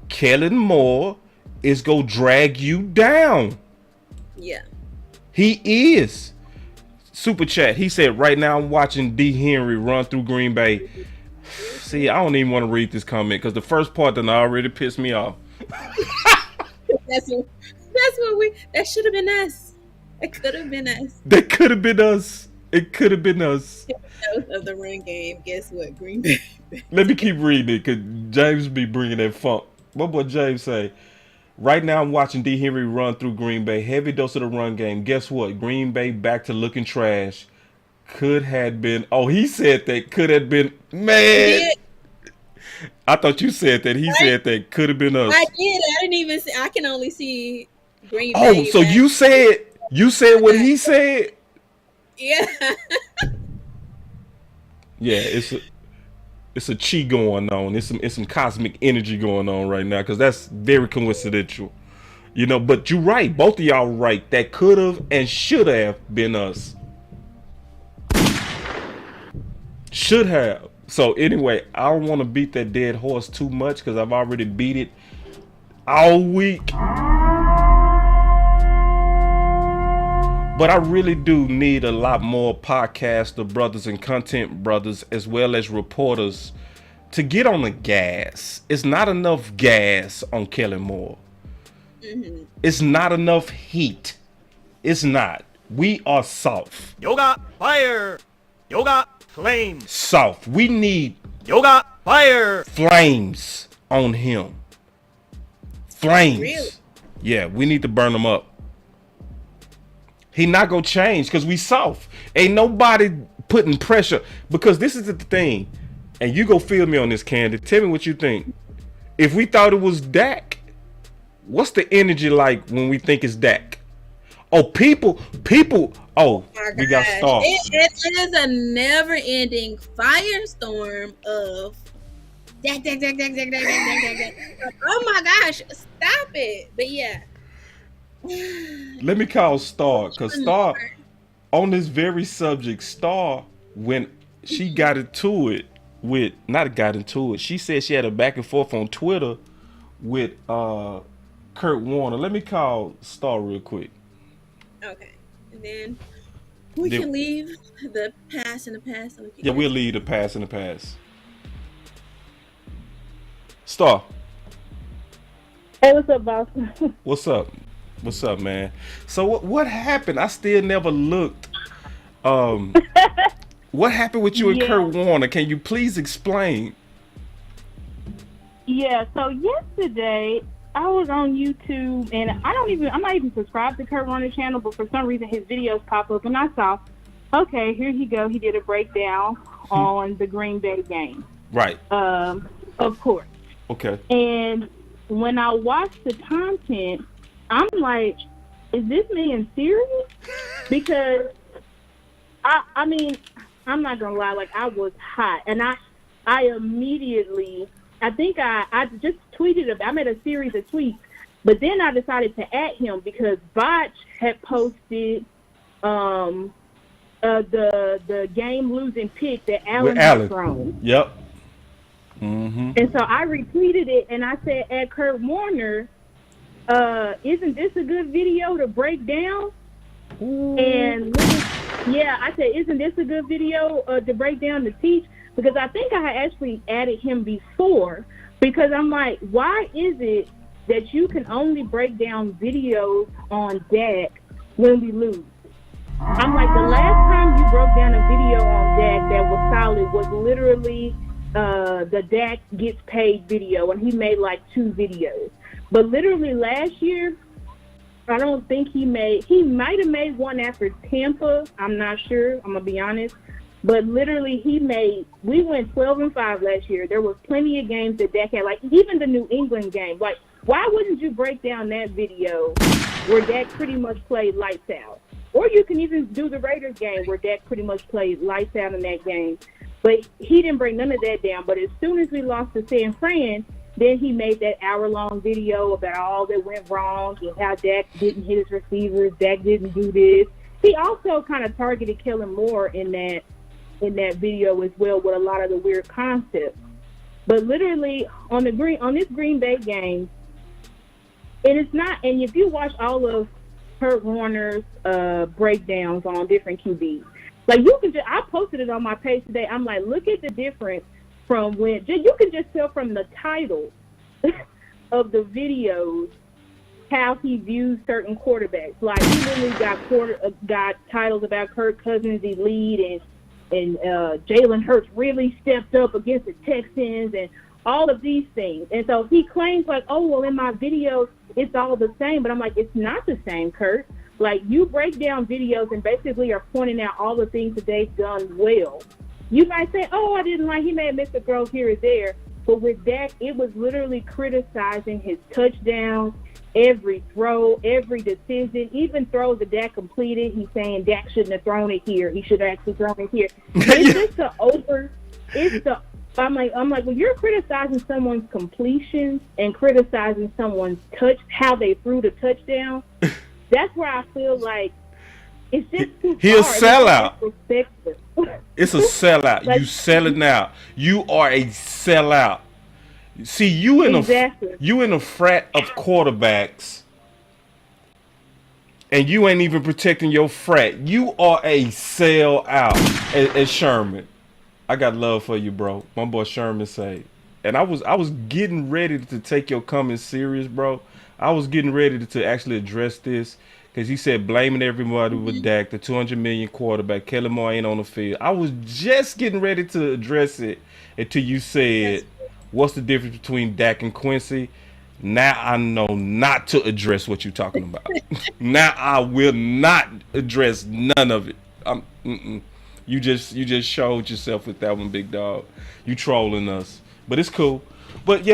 Kellen Moore is going to drag you down. Yeah. He is. Super chat. He said, right now I'm watching D. Henry run through Green Bay. See, I don't even want to read this comment because the first part done already pissed me off. That's what that should have been us. It could have been us. That could have been us. It could have been us. Of the run game, guess what? Green Bay. Let me keep reading it because James be bringing that funk. What boy James say? Right now I'm watching D. Henry run through Green Bay. Heavy dose of the run game. Guess what? Green Bay back to looking trash. Could have been. Oh, he said that could have been. Man. I thought you said that. He said that could have been us. I did. I didn't even see. I can only see Green Bay. Oh, so you said what he said? Yeah. Yeah, it's a chi going on. It's some cosmic energy going on right now because that's very coincidental. You know, but you're right. Both of y'all right. That could have and should have been us. Should have. So anyway, I don't want to beat that dead horse too much because I've already beat it all week. But I really do need a lot more podcaster brothers and content brothers as well as reporters to get on the gas. It's not enough gas on Kellen Moore. Mm-hmm. It's not enough heat. It's not. We are soft. Yoga fire. Yoga flame. Soft. We need Yoga fire. flames on him. Flames. Really? Yeah, we need to burn them up. He not gonna change because we soft. Ain't nobody putting pressure because this is the thing. And you go feel me on this, Candy. Tell me what you think. If we thought it was Dak, what's the energy like when we think it's Dak? Oh, people. Oh, we got stars. It is a never-ending firestorm of Dak. Oh my gosh, stop it! But yeah. Let me call Star, because Star, on this very subject, Star, when she got into it with, not got into it, she said she had a back and forth on Twitter with Kurt Warner. Let me call Star real quick. Okay. And then we can leave the past in the past. And yeah, we'll leave the past in the past. Star. Hey, what's up, boss? What's up, man? So what happened? I still never looked. What happened with you and Kurt Warner? Can you please explain? Yeah, so yesterday I was on YouTube and I'm not even subscribed to Kurt Warner's channel, but for some reason his videos pop up and I saw, okay, here he go. He did a breakdown on the Green Bay game. Right. Of course. Okay. And when I watched the content, I'm like, is this man serious? Because I mean, I'm not gonna lie, like I was hot, and I immediately, I think I just tweeted I made a series of tweets, but then I decided to add him because Botch had posted the game losing pick that Allen had thrown. Yep. Mm-hmm. And so I retweeted it and I said, at Kurt Warner, isn't this a good video to break down? Ooh. And yeah, I said, isn't this a good video to break down to teach? Because I think I had actually added him before, because I'm like, why is it that you can only break down videos on Dak when we lose? I'm like, the last time you broke down a video on Dak that was solid was literally the Dak gets paid video, and he made like 2 videos. But literally last year, I don't think he might have made one after Tampa. I'm not sure. I'm going to be honest. But literally we went 12-5 last year. There was plenty of games that Dak had, like even the New England game. Like, why wouldn't you break down that video where Dak pretty much played lights out? Or you can even do the Raiders game where Dak pretty much played lights out in that game. But he didn't break none of that down. But as soon as we lost to San Fran, then he made that hour-long video about all that went wrong and how Dak didn't hit his receivers, Dak didn't do this. He also kind of targeted Kellen Moore in that video as well with a lot of the weird concepts. But literally on this Green Bay game, and it's not. And if you watch all of Kurt Warner's breakdowns on different QBs, like you can I posted it on my page today. I'm like, look at the difference from when you can just tell from the title of the videos how he views certain quarterbacks. Like he literally got titles about Kirk Cousins elite and Jalen Hurts really stepped up against the Texans and all of these things. And so he claims like, oh, well, in my videos, it's all the same. But I'm like, it's not the same, Kurt. Like, you break down videos and basically are pointing out all the things that they've done well. You might say, oh, I didn't like, he may have missed a throw here or there. But with Dak, it was literally criticizing his touchdowns, every throw, every decision, even throws that Dak completed. He's saying Dak shouldn't have thrown it here. He should have actually thrown it here. I'm like, when you're criticizing someone's completions and criticizing someone's how they threw the touchdown, that's where I feel like it's just too He a far. sellout. It's a sellout. Like, you selling out. You are a sellout. See, you in a frat of quarterbacks, and you ain't even protecting your frat. You are a sellout. As Sherman, I got love for you, bro. My boy Sherman say, and I was getting ready to take your comments serious, bro. I was getting ready to actually address this. Because he said blaming everybody with Dak, the $200 million quarterback, Kellen Moore ain't on the field. I was just getting ready to address it until you said, what's the difference between Dak and Quincy? Now I know not to address what you're talking about. Now I will not address none of it. You just showed yourself with that one, big dog. You trolling us. But it's cool. But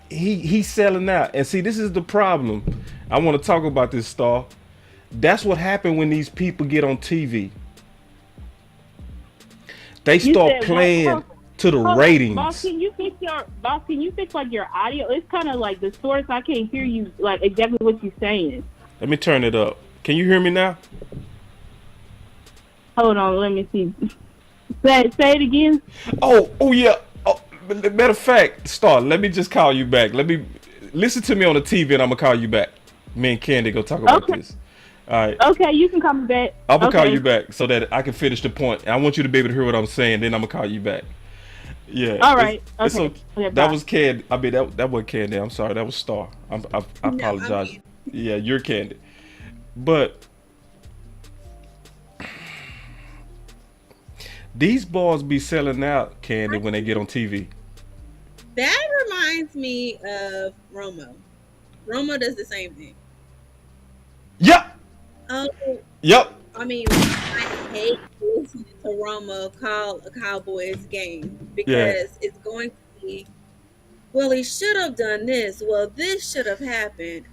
he's selling out. And see, this is the problem. I want to talk about this, Star. That's what happened when these people get on TV. They start playing to the ratings. Boss, can you fix like your audio? It's kind of like the source. I can't hear you like exactly what you're saying. Let me turn it up. Can you hear me now? Hold on, let me see. Say it again. Oh yeah. Oh, matter of fact, Star, let me just call you back. Let me listen to me on the TV, and I'm gonna call you back. Me and Candy go talk about this. All right. Okay, you can call me back. I'm gonna call you back so that I can finish the point. And I want you to be able to hear what I'm saying. Then I'm gonna call you back. Yeah. All right. Okay. That was Candy. I mean, that wasn't Candy. I'm sorry. That was Star. I apologize. Yeah, you're Candy. But these boys be selling out, Candy, when they get on TV. That reminds me of Romo. Romo does the same thing. Yep. Yep. I mean, I hate listening to Romo call a Cowboys game because it's going to be, well, he should have done this. Well, this should have happened.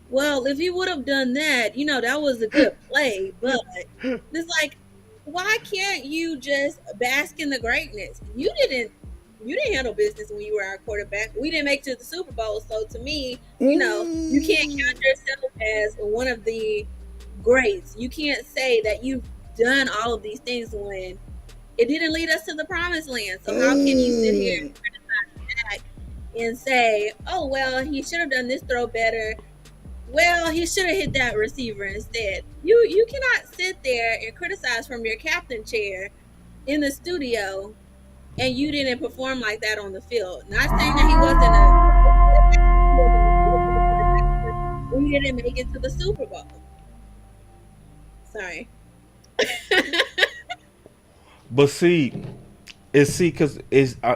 Well, if he would have done that, that was a good play. But it's like, why can't you just bask in the greatness? You didn't handle business when you were our quarterback. We didn't make it to the Super Bowl. So to me, you can't count yourself as one of the greats. You can't say that you've done all of these things when it didn't lead us to the promised land. So how can you sit here and criticize Dak and say, oh, well, he should have done this throw better. Well, he should have hit that receiver instead. You cannot sit there and criticize from your captain chair in the studio and you didn't perform like that on the field. Not saying that he wasn't we didn't make it to the Super Bowl. Sorry. But because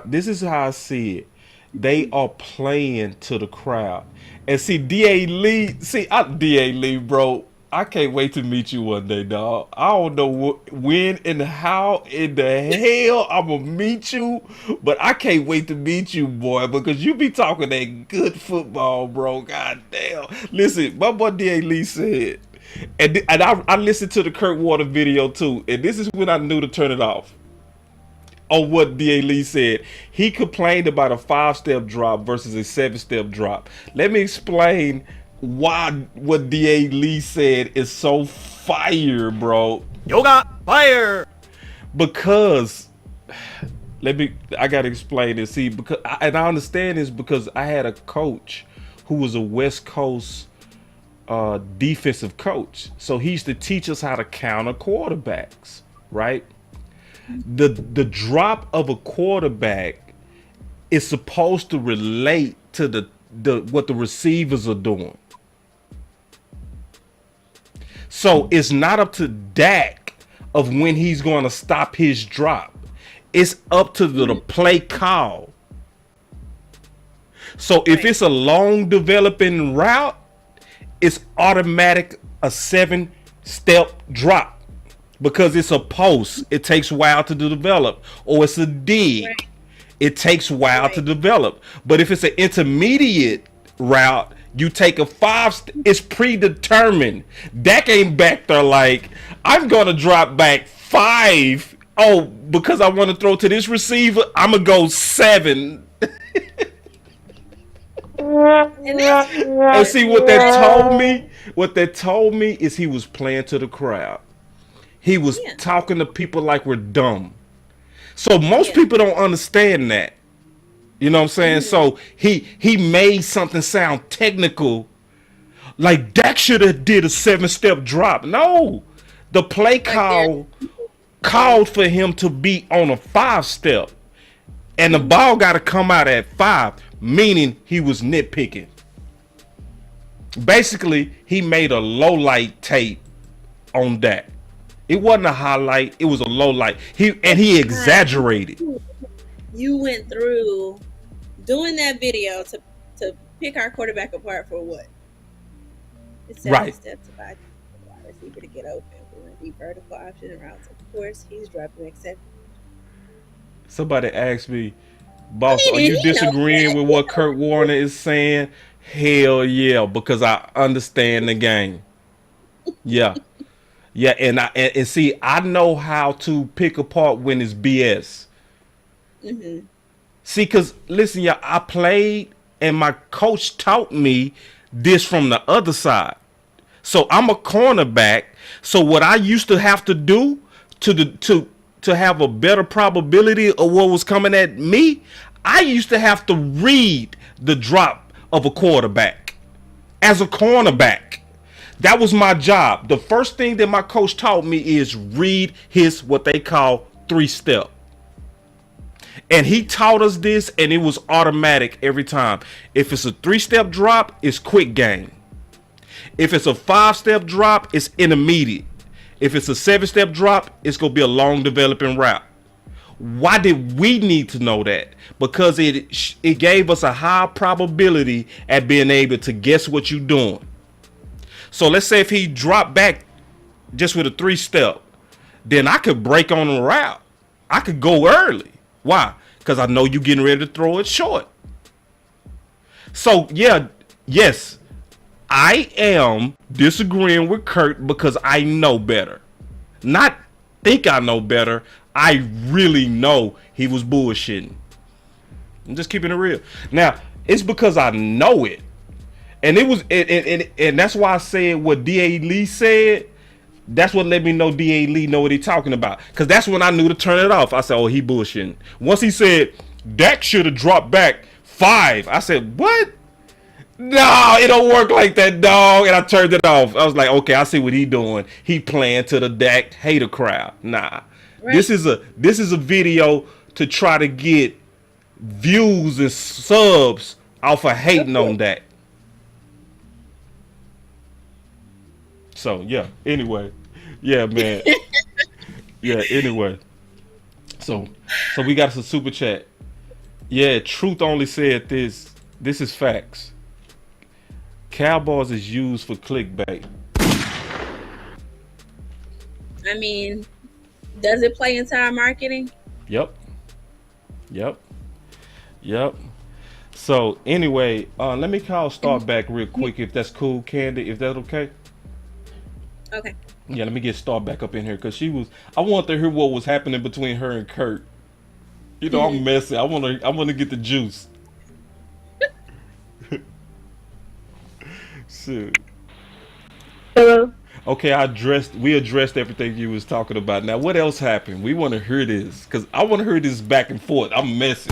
this is how I see it. They are playing to the crowd. And see, D.A. Lee, bro, I can't wait to meet you one day, dog. I don't know when and how in the hell I'm going to meet you, but I can't wait to meet you, boy, because you be talking that good football, bro. God damn. Listen, my boy D.A. Lee said, and I listened to the Kurt Warner video too, and this is when I knew to turn it off. On what D.A. Lee said, he complained about a 5-step drop versus a 7-step drop. Let me explain why what D.A. Lee said is so fire, bro. Yoga fire. Because I gotta explain this. See, because I understand this because I had a coach who was a West Coast defensive coach. So he used to teach us how to counter quarterbacks, right? The drop of a quarterback is supposed to relate to the what the receivers are doing. So it's not up to Dak of when he's going to stop his drop. It's up to the play call. So if it's a long developing route, it's automatic a 7-step drop because it's a post. It takes a while to develop, or it's a dig. Right. It takes a while to develop. But if it's an intermediate route, you take a 5. It's predetermined. Dak ain't back there like, I'm gonna drop back 5. Oh, because I want to throw to this receiver, I'm gonna go 7. And see what that told me? What that told me is he was playing to the crowd. He was talking to people like we're dumb. So most people don't understand that. You know what I'm saying? So he made something sound technical. Like Dak should have did a 7-step drop. No. The play call called for him to be on a 5-step. And the ball got to come out at 5, meaning he was nitpicking. Basically, he made a low light tape on Dak. It wasn't a highlight, it was a low light. He exaggerated. You went through doing that video to pick our quarterback apart for what? It's 7 steps to buy wide receiver to get open with the vertical option and routes. Of course, he's dropping except. Somebody asked me, boss, are you disagreeing with what Kurt Warner is saying? Hell yeah, because I understand the game. Yeah. Yeah, and see, I know how to pick apart when it's BS. Mm-hmm. See, because listen, y'all, I played and my coach taught me this from the other side. So I'm a cornerback. So what I used to have to do to have a better probability of what was coming at me, I used to have to read the drop of a quarterback as a cornerback. That was my job. The first thing that my coach taught me is read his what they call 3-step. And he taught us this, and it was automatic every time. If it's a 3-step drop, it's quick game. If it's a 5-step drop, it's intermediate. If it's a 7-step drop, it's going to be a long developing route. Why did we need to know that? Because it gave us a high probability at being able to guess what you're doing. So let's say if he dropped back just with a 3-step, then I could break on the route. I could go early. Why? Because I know you're getting ready to throw it short. So yes, I am disagreeing with Kurt because I know better. Not think I know better. I really know he was bullshitting. I'm just keeping it real. Now, it's because I know it. And it was, and that's why I said what D.A. Lee said. That's what let me know D.A. Lee know what he talking about. Because that's when I knew to turn it off. I said, oh, he bullshitting. Once he said, Dak should have dropped back 5. I said, what? No, it don't work like that, dog. And I turned it off. I was like, okay, I see what he doing. He playing to the Dak hater crowd. Nah. Right. This is a video to try to get views and subs off of hating on Dak. So yeah, anyway. Yeah, man. Yeah, anyway. So we got some super chat. Yeah, Truth only said this. This is facts. Cowboys is used for clickbait. I mean, does it play into our marketing? Yep. So anyway, let me call Start back real quick if that's cool, Candy, if that's okay. Okay. Yeah, let me get Star back up in here because I want to hear what was happening between her and Kurt. You know, I'm messy. I want to get the juice. So. Hello. Okay, we addressed everything you was talking about. Now, what else happened? We want to hear this because I want to hear this back and forth. I'm messy.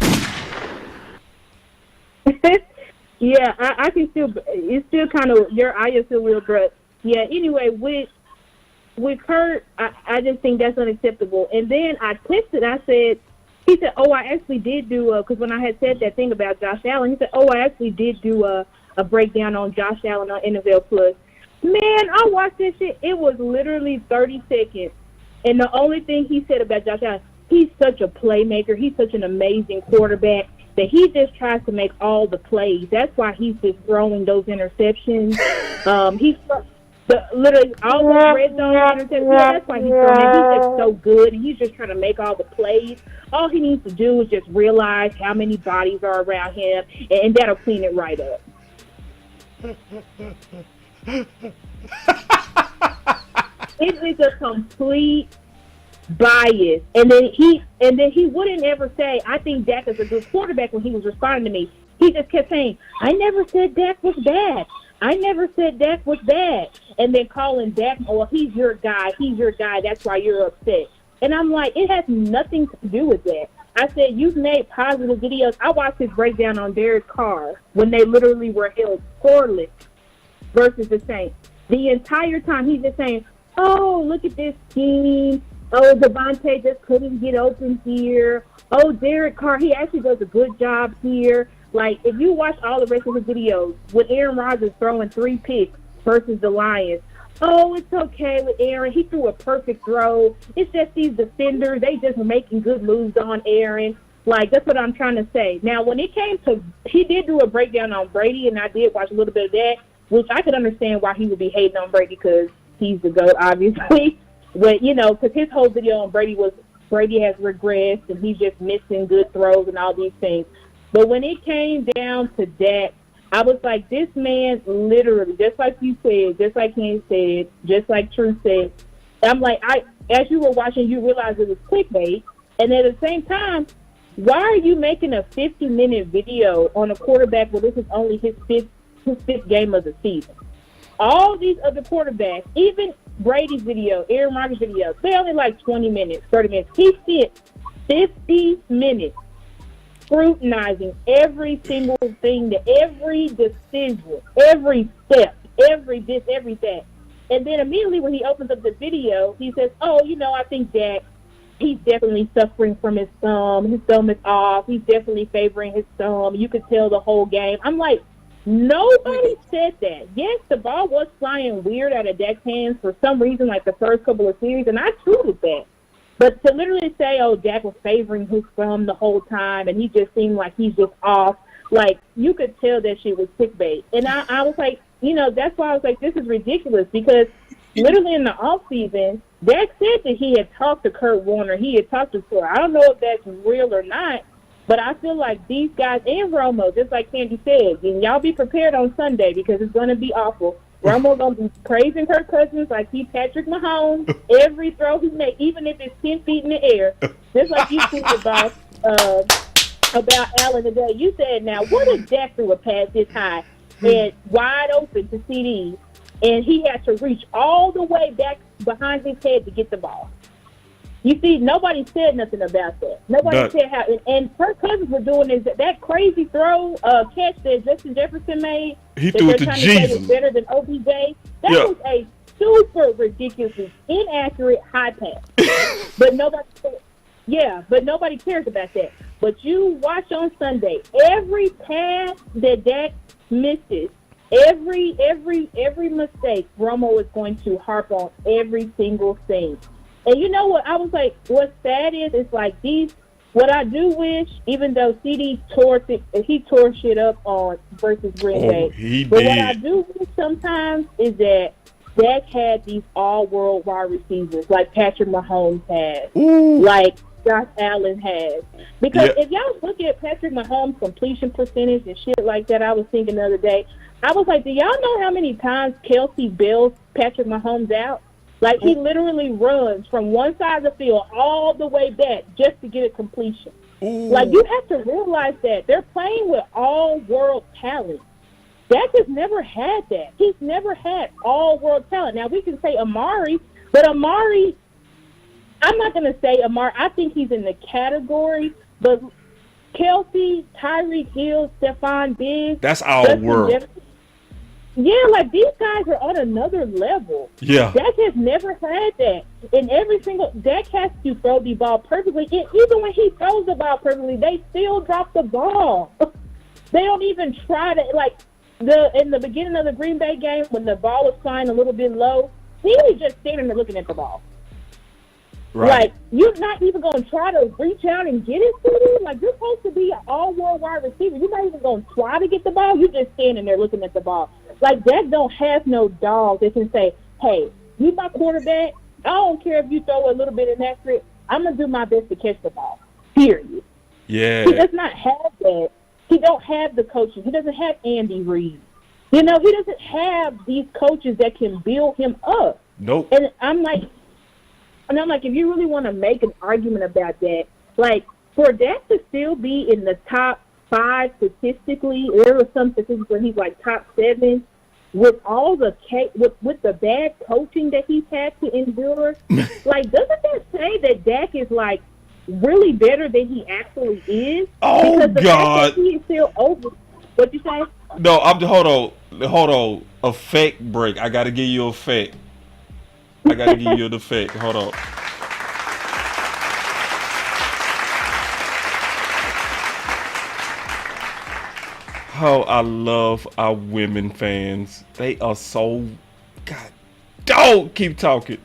Yeah, I can still. It's still kind of your eye is still real, but. Yeah, anyway, with Kurt, I just think that's unacceptable. And then I texted, I said, He said, "Oh, I actually did do because when I had said that thing about Josh Allen, he said, "Oh, I actually did do a breakdown on Josh Allen on NFL Plus." Man, I watched this shit. It was literally 30 seconds, and the only thing he said about Josh Allen, he's such a playmaker. He's such an amazing quarterback that he just tries to make all the plays. That's why he's just throwing those interceptions. Literally all those red zone interceptions. Yeah, that's why he's throwing it. He's just so good, and he's just trying to make all the plays. All he needs to do is just realize how many bodies are around him, and that'll clean it right up. It is a complete bias, and then he wouldn't ever say, "I think Dak is a good quarterback." When he was responding to me, he just kept saying, "I never said Dak was bad. I never said Dak was bad," and then calling Dak, "Oh, he's your guy. He's your guy. That's why you're upset." And I'm like, it has nothing to do with that. I said, you've made positive videos. I watched his breakdown on Derek Carr when they literally were held scoreless versus the Saints. The entire time he's just saying, "Oh, look at this scheme. Oh, Devontae just couldn't get open here. Oh, Derek Carr, he actually does a good job here." Like, if you watch all the rest of his videos, with Aaron Rodgers throwing 3 picks versus the Lions, "Oh, it's okay with Aaron. He threw a perfect throw. It's just these defenders. They just were making good moves on Aaron." Like, that's what I'm trying to say. Now, when it came to, he did do a breakdown on Brady, and I did watch a little bit of that, which I could understand why he would be hating on Brady because he's the GOAT, obviously. But, because his whole video on Brady was Brady has regressed, and he's just missing good throws and all these things. But when it came down to Dak, I was like, this man literally, just like you said, just like Ken said, just like True said, I'm like, as you were watching, you realized it was clickbait. And at the same time, why are you making a 50-minute video on a quarterback where this is only his fifth game of the season? All these other quarterbacks, even Brady's video, Aaron Rodgers' video, they're only like 20 minutes, 30 minutes. He spent 50 minutes scrutinizing every single thing, every decision, every step, every this, every that. And then immediately when he opens up the video, he says, "Oh, I think Dak, he's definitely suffering from his thumb. His thumb is off. He's definitely favoring his thumb. You could tell the whole game." I'm like, nobody said that. Yes, the ball was flying weird out of Dak's hands for some reason, like the first couple of series, and I tweeted that. But to literally say, "Oh, Dak was favoring his thumb the whole time, and he just seemed like he's just off," like, you could tell that shit was clickbait. And I was like, that's why I was like, this is ridiculous, because literally in the offseason, Dak said that he had talked to Kurt Warner. He had talked to Suh. I don't know if that's real or not, but I feel like these guys, and Romo, just like Candy said, and y'all be prepared on Sunday because it's going to be awful. Romo going to be praising Kirk Cousins like he's Patrick Mahomes. Every throw he makes, even if it's 10 feet in the air. Just like you said about Allen today. You said, now, what if Dak threw a pass this high and wide open to CeeDee, and he had to reach all the way back behind his head to get the ball? You see, nobody said nothing about that. Nobody said how. And Kirk Cousins was doing that crazy throw catch that Justin Jefferson made. He threw it to Jesus. Was better than OBJ. That was a super ridiculously inaccurate high pass. But nobody cares about that. But you watch on Sunday, every pass that Dak misses, every mistake, Romo is going to harp on every single thing. And you know what? I was like, what's sad is, it's like what I do wish, even though CeeDee tore shit up on versus Green Bay. But what I do wish sometimes is that Dak had these all-world wide receivers like Patrick Mahomes has, like Josh Allen has. Because if y'all look at Patrick Mahomes' completion percentage and shit like that, I was thinking the other day, I was like, do y'all know how many times Kelsey bails Patrick Mahomes out? Like, he literally runs from one side of the field all the way back just to get a completion. Like, you have to realize that they're playing with all-world talent. Dak has never had that. He's never had all-world talent. Now, we can say Amari, but Amari, I'm not going to say Amari. I think he's in the category, but Kelsey, Tyreek Hill, Stephon Diggs. That's all-world. like these guys are on another level. Yeah. Dak has never had that. And Dak has to throw the ball perfectly. And even when he throws the ball perfectly, they still drop the ball. They don't even try to, like, in the beginning of the Green Bay game, when the ball was flying a little bit low, he was just standing there looking at the ball. Right. Like, you're not even going to try to reach out and get it to him. Like, you're supposed to be an all-world wide receiver. You're not even going to try to get the ball. You're just standing there looking at the ball. Like, Dak don't have no dog that can say, hey, you my quarterback. I don't care if you throw a little bit inaccurate. I'm going to do my best to catch the ball, period. Yeah. He does not have that. He don't have the coaches. He doesn't have Andy Reid. You know, he doesn't have these coaches that can build him up. Nope. And I'm like, if you really want to make an argument about that, like, for Dak to still be in the top 5 statistically, there was some statistics where he's like top 7, with all the with the bad coaching that he's had to endure, like, doesn't that say that Dak is, like, really better than he actually is? Oh, because the God. fact that he is still over. What you say? No, hold on. Effect break. I gotta give you an effect. I gotta give you an effect. Hold on. Oh, I love our women fans. They are so, God, don't keep talking.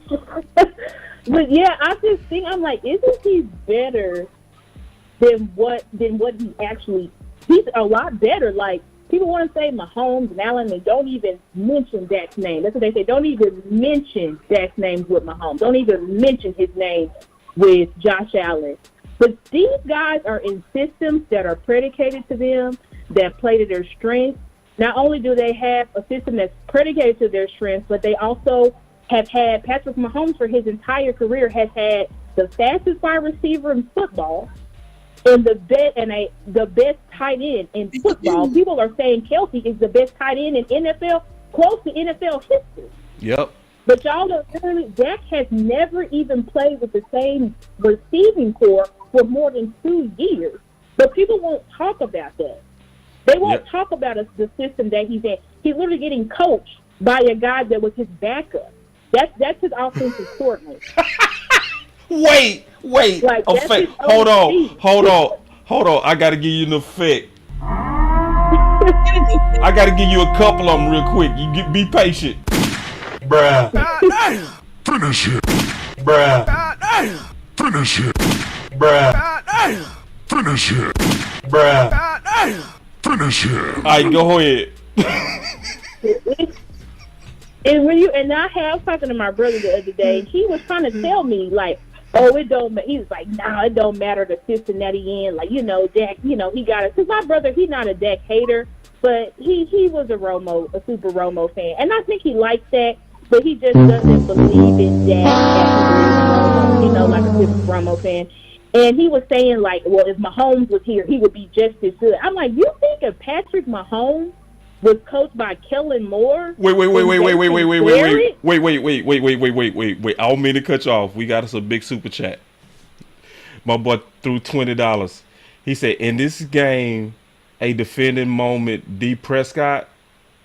But yeah, I just think, I'm like, isn't he better than what he actually? He's a lot better. Like, people want to say Mahomes and Allen, and don't even mention Dak's name. That's what they say. Don't even mention Dak's name with Mahomes. Don't even mention his name with Josh Allen. But these guys are in systems that are predicated to them, that play to their strengths. Not only do they have a system that's predicated to their strengths, but they also have had Patrick Mahomes for his entire career has had the fastest wide receiver in football and the best tight end in football. People are saying Kelsey is the best tight end in NFL, close to NFL history. Yep. But y'all are literally, Dak has never even played with the same receiving corps for more than 2 years. But people won't talk about that. They won't talk about the system that he's in. He's literally getting coached by a guy that was his backup. That's his offensive coordinator. Wait. Like, Effect. Hold on. I gotta give you an effect. I gotta give you a couple of them real quick. Be patient. Bruh. Finish it. Bruh. Finish it. Bruh. Finish it. Bruh. Finish it. Alright, go ahead. And I was talking to my brother the other day, and he was trying to tell me, like, oh, it don't matter. He was like, nah, it don't matter the system that he in. Like, Dak, he got it. Because my brother, he's not a Dak hater, but he was a super Romo fan. And I think he likes that, but he just doesn't believe in Dak as he believes in Romo, like a super Romo fan. And he was saying, like, well, if Mahomes was here, he would be just as good. I'm like, you think if Patrick Mahomes was coached by Kellen Moore? Wait. I don't mean to cut you off. We got us a big super chat. My boy threw $20. He said, in this game, a defending moment, D. Prescott.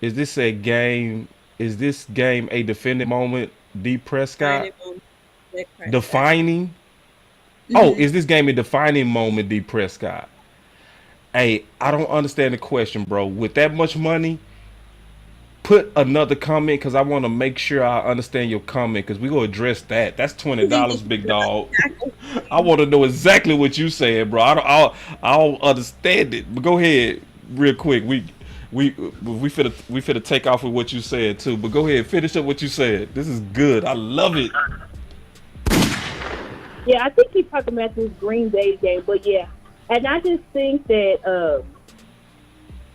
Is this game a defending moment, D. Prescott? Defining? Mm-hmm. Oh, is this game a defining moment, D. Prescott? Hey, I don't understand the question, bro. With that much money, put another comment because I want to make sure I understand your comment because we're going to address that. That's $20, big dog. I want to know exactly what you said, bro. I don't understand it. But go ahead real quick. We finna take off with what you said, too. But go ahead. Finish up what you said. This is good. I love it. Yeah, I think he's talking about this Green Bay game. But, yeah. And I just think that,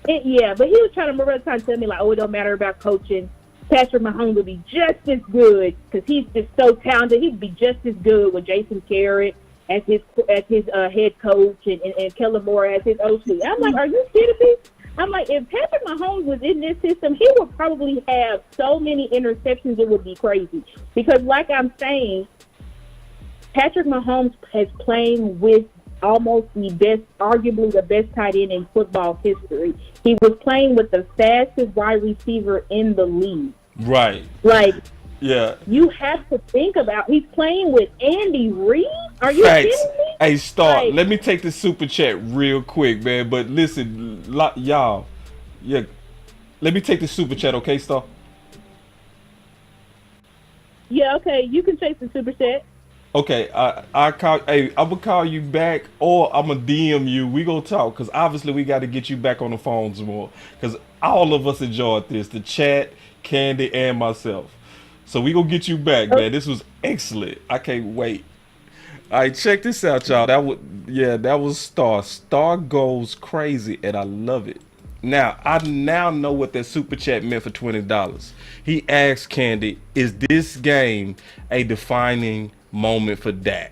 but he was trying to tell me, like, oh, it don't matter about coaching. Patrick Mahomes would be just as good because he's just so talented. He'd be just as good with Jason Garrett as his head coach and Kellen Moore as his OC. I'm like, are you kidding me? I'm like, if Patrick Mahomes was in this system, he would probably have so many interceptions it would be crazy. Because, like I'm saying, Patrick Mahomes is playing with almost arguably the best tight end in football history. He was playing with the fastest wide receiver in the league. Right. Like, yeah. You have to think about, he's playing with Andy Reid? Are you Facts. kidding me? Hey, Star, let me take the super chat real quick, man. But listen, y'all, yeah, let me take the super chat, okay, Star? Yeah, okay, you can take the super chat. Okay, I'm gonna call you back, or I'm gonna DM you. We gonna talk, cause obviously we got to get you back on the phones more, cause all of us enjoyed this, the chat, Candy, and myself. So we gonna get you back, man. This was excellent. I can't wait. All right, check this out, y'all. That was Star. Star goes crazy, and I love it. Now, I now know what that super chat meant for $20. He asked Candy, is this game a defining moment for Dak?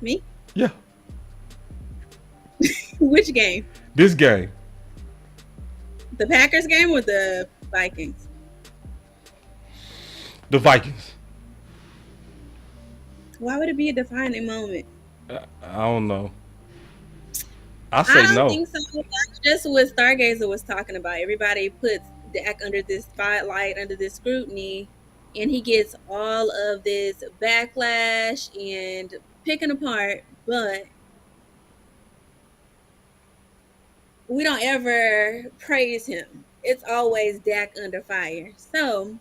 Me? Yeah. Which game? This game. The Packers game or the Vikings? The Vikings. Why would it be a defining moment? I don't know. I I don't no. think so. That's just what Stargazer was talking about. Everybody puts Dak under this spotlight, under this scrutiny, and he gets all of this backlash and picking apart, but we don't ever praise him. It's always Dak under fire. So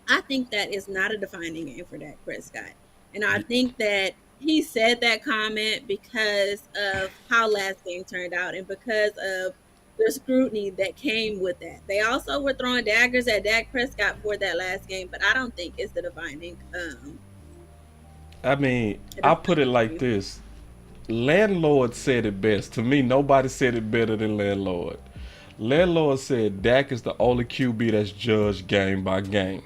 I think that is not a defining game for Dak Prescott. And I think that he said that comment because of how last game turned out and because of the scrutiny that came with that. They also were throwing daggers at Dak Prescott for that last game, but I don't think it's the defining. I mean, I'll put it like this. Landlord said it best. To me, nobody said it better than Landlord. Landlord said Dak is the only QB that's judged game by game.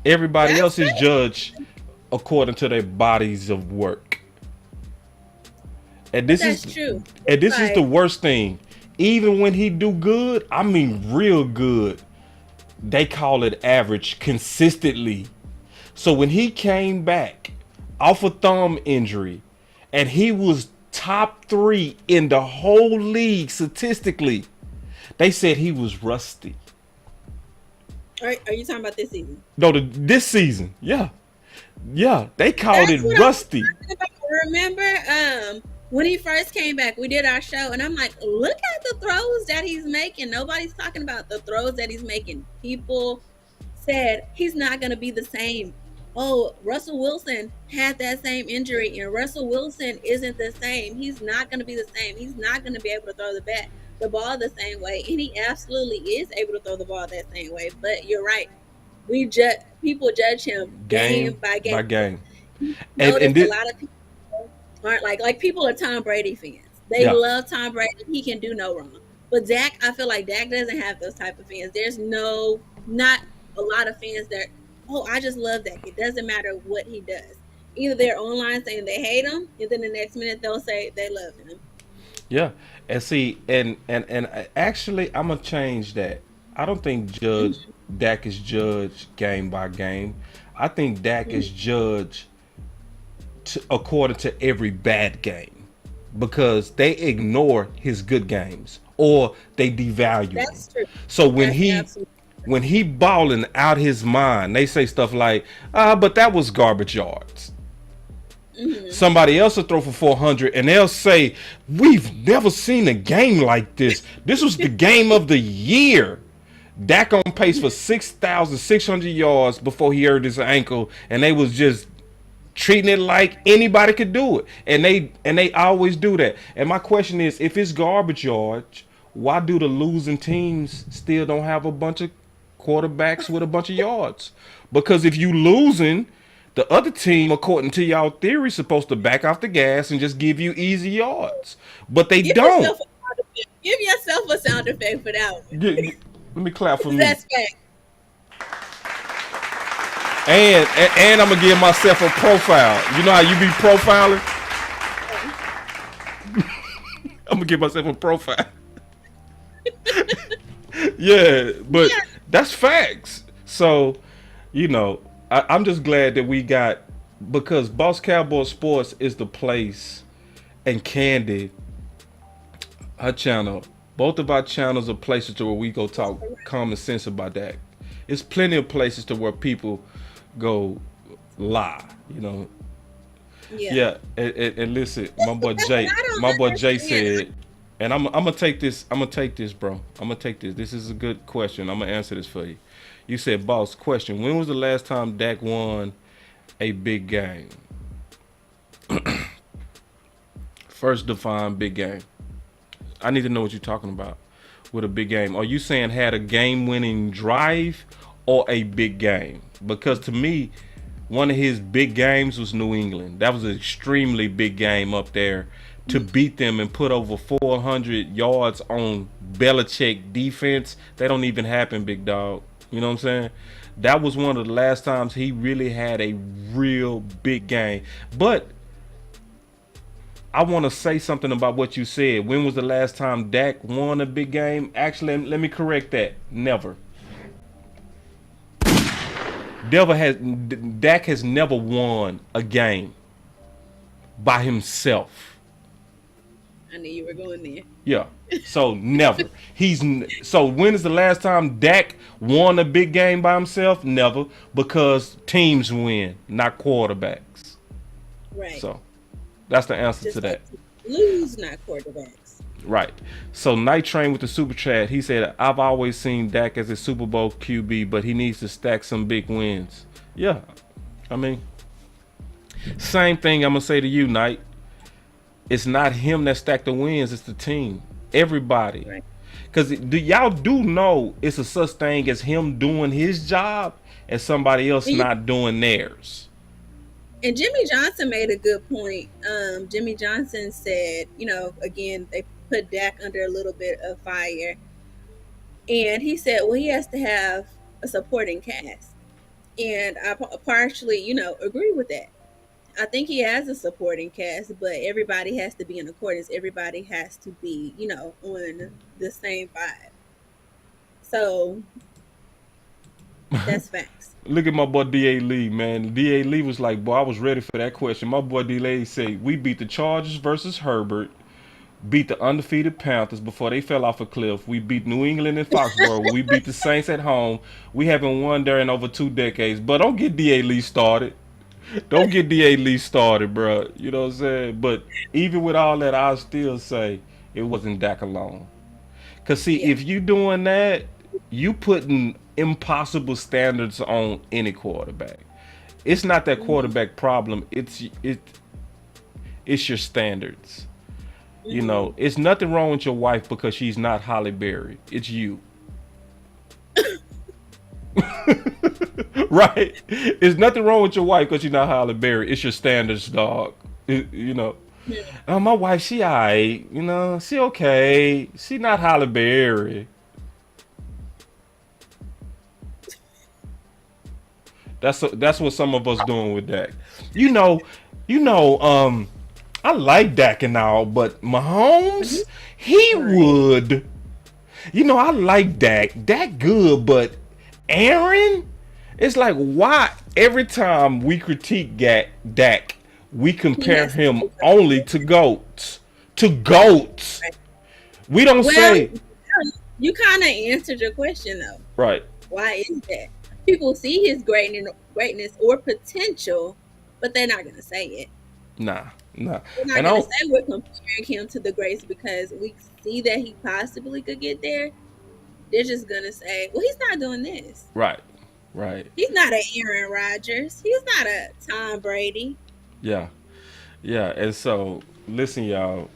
Everybody else is judged according to their bodies of work. And this is true. And this is the worst thing. Even when he do good, I mean real good, they call it average consistently. So when he came back off a thumb injury and he was top 3 in the whole league statistically, they said he was rusty. Are you talking about this season? No, this season. Yeah. Yeah, they called it rusty. Remember when he first came back, we did our show, and I'm like, look at the throws that he's making. Nobody's talking about the throws that he's making. People said he's not going to be the same. Oh, Russell Wilson had that same injury, and Russell Wilson isn't the same. He's not going to be the same. He's not going to be able to throw the ball the same way, and he absolutely is able to throw the ball that same way. But you're right. People judge him game by game. And a lot of people aren't like people are Tom Brady fans. They love Tom Brady. He can do no wrong. But Dak, I feel like Dak doesn't have those type of fans. There's not a lot of fans that, I just love Dak. It doesn't matter what he does. Either they're online saying they hate him, and then the next minute they'll say they love him. Yeah, and see, and actually, I'm gonna change that. I don't think Dak is judged game by game. I think Dak is judged according to every bad game because they ignore his good games or they devalue him. True. So when he balling out his mind, they say stuff like, but that was garbage yards. Mm-hmm. Somebody else will throw for 400 and they'll say, we've never seen a game like this. This was the game of the year. Dak on pace for 6,600 yards before he hurt his ankle, and they was just treating it like anybody could do it. And they always do that. And my question is, if it's garbage yards, why do the losing teams still don't have a bunch of quarterbacks with a bunch of yards? Because if you losing, the other team, according to y'all theory, is supposed to back off the gas and just give you easy yards. But they don't. Give yourself a sound effect for that one. Let me clap for me. That's fact. And I'm gonna give myself a profile. You know how you be profiling? I'm gonna give myself a profile. Yeah, but That's facts. So, I'm just glad that we got, because Boss Cowboy Sports is the place, and Candy, her channel, both of our channels are places to where we go talk common sense about that. It's plenty of places to where people go lie, Yeah, and listen, my boy Jay said, and I'm gonna take this, bro. I'm gonna take this. This is a good question. I'm gonna answer this for you. You said, boss, question: when was the last time Dak won a big game? First, define big game. I need to know what you're talking about with a big game. Are you saying had a game-winning drive or a big game? Because to me, one of his big games was New England. That was an extremely big game up there to beat them and put over 400 yards on Belichick defense. That don't even happen, big dog. You know what I'm saying? That was one of the last times he really had a real big game. But I want to say something about what you said. When was the last time Dak won a big game? Actually, let me correct that. Never. Dak has never won a game by himself. I knew you were going there. Yeah. So never. So when is the last time Dak won a big game by himself? Never, because teams win, not quarterbacks. Right. So that's the answer Just to that. Lose, not quarterbacks. Right. So Night Train with the super chat, he said, I've always seen Dak as a Super Bowl QB, but he needs to stack some big wins. Yeah. I mean, same thing I'm going to say to you, Night. It's not him that stacked the wins, it's the team. Everybody. Right. Because y'all do know it's a such thing as him doing his job and somebody else not doing theirs. And Jimmy Johnson made a good point. Jimmy Johnson said, again, they put Dak under a little bit of fire. And he said, well, he has to have a supporting cast. And I partially, agree with that. I think he has a supporting cast, but everybody has to be in accordance. Everybody has to be, on the same vibe. So that's facts. Look at my boy D.A. Lee, man. D.A. Lee was like, boy, I was ready for that question. My boy D.A. said, we beat the Chargers versus Herbert, beat the undefeated Panthers before they fell off a cliff. We beat New England in Foxborough. We beat the Saints at home. We haven't won there in over 2 decades. But don't get D.A. Lee started. Don't get D.A. Lee started, bro. You know what I'm saying? But even with all that, I'll still say it wasn't Dak alone. Because, see, if you doing that, you putting impossible standards on any quarterback. It's not that quarterback problem. It's your standards. It's nothing wrong with your wife because she's not Halle Berry. It's you. Right? There's nothing wrong with your wife because you're not Halle Berry. It's your standards, dog. My wife, she alright. She okay. She not Halle Berry. That's what some of us doing with Dak. I like Dak and all, but Mahomes, he would. I like Dak. Dak good, but Aaron, it's like, why every time we critique Dak, we compare him only to GOATs. We don't say. You kind of answered your question though. Right. Why is that? People see his greatness or potential, but they're not going to say it. Nah. We're not going to say we're comparing him to the greats because we see that he possibly could get there. They're just going to say, well, he's not doing this. Right. He's not an Aaron Rodgers. He's not a Tom Brady. Yeah. And so, listen, y'all,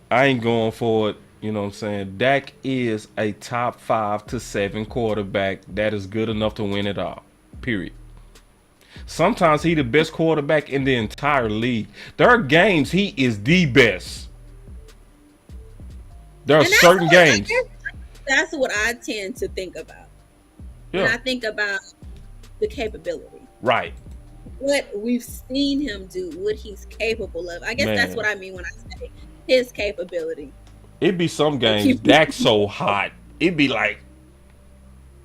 I ain't going for it. You know what I'm saying? Dak is a top 5 to 7 quarterback that is good enough to win it all. Period. Sometimes he the best quarterback in the entire league. There are games he is the best. There are certain games. That's what I tend to think about. Yeah. When I think about the capability. Right. What we've seen him do, what he's capable of. I guess that's what I mean when I say his capability. It'd be some games Dak's so hot. It'd be like,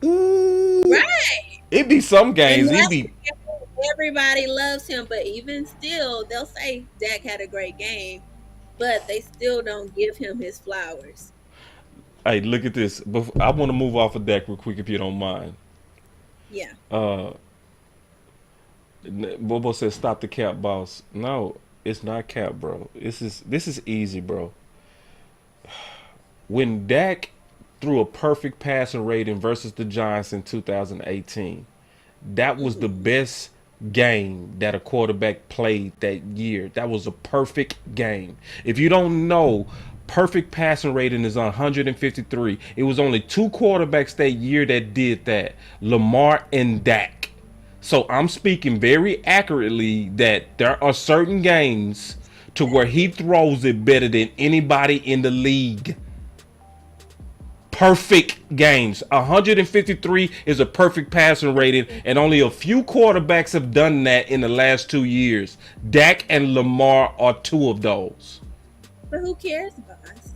Ooh. Right. It be some And games. He that's be everybody loves him, but even still, they'll say Dak had a great game, but they still don't give him his flowers. Hey, look at this. I want to move off of Dak real quick if you don't mind. Yeah. Uh, Bobo says, "Stop the cap, boss." No, it's not cap, bro. This is easy, bro. When Dak threw a perfect passing rating versus the Giants in 2018, that was the best game that a quarterback played that year. That was a perfect game. If you don't know, perfect passing rating is 153. It was only two quarterbacks that year that did that, Lamar and Dak. So I'm speaking very accurately that there are certain games to where he throws it better than anybody in the league. Perfect games. 153 is a perfect passing rating, and only a few quarterbacks have done that in the last 2 years. Dak and Lamar are two of those. But who cares about us?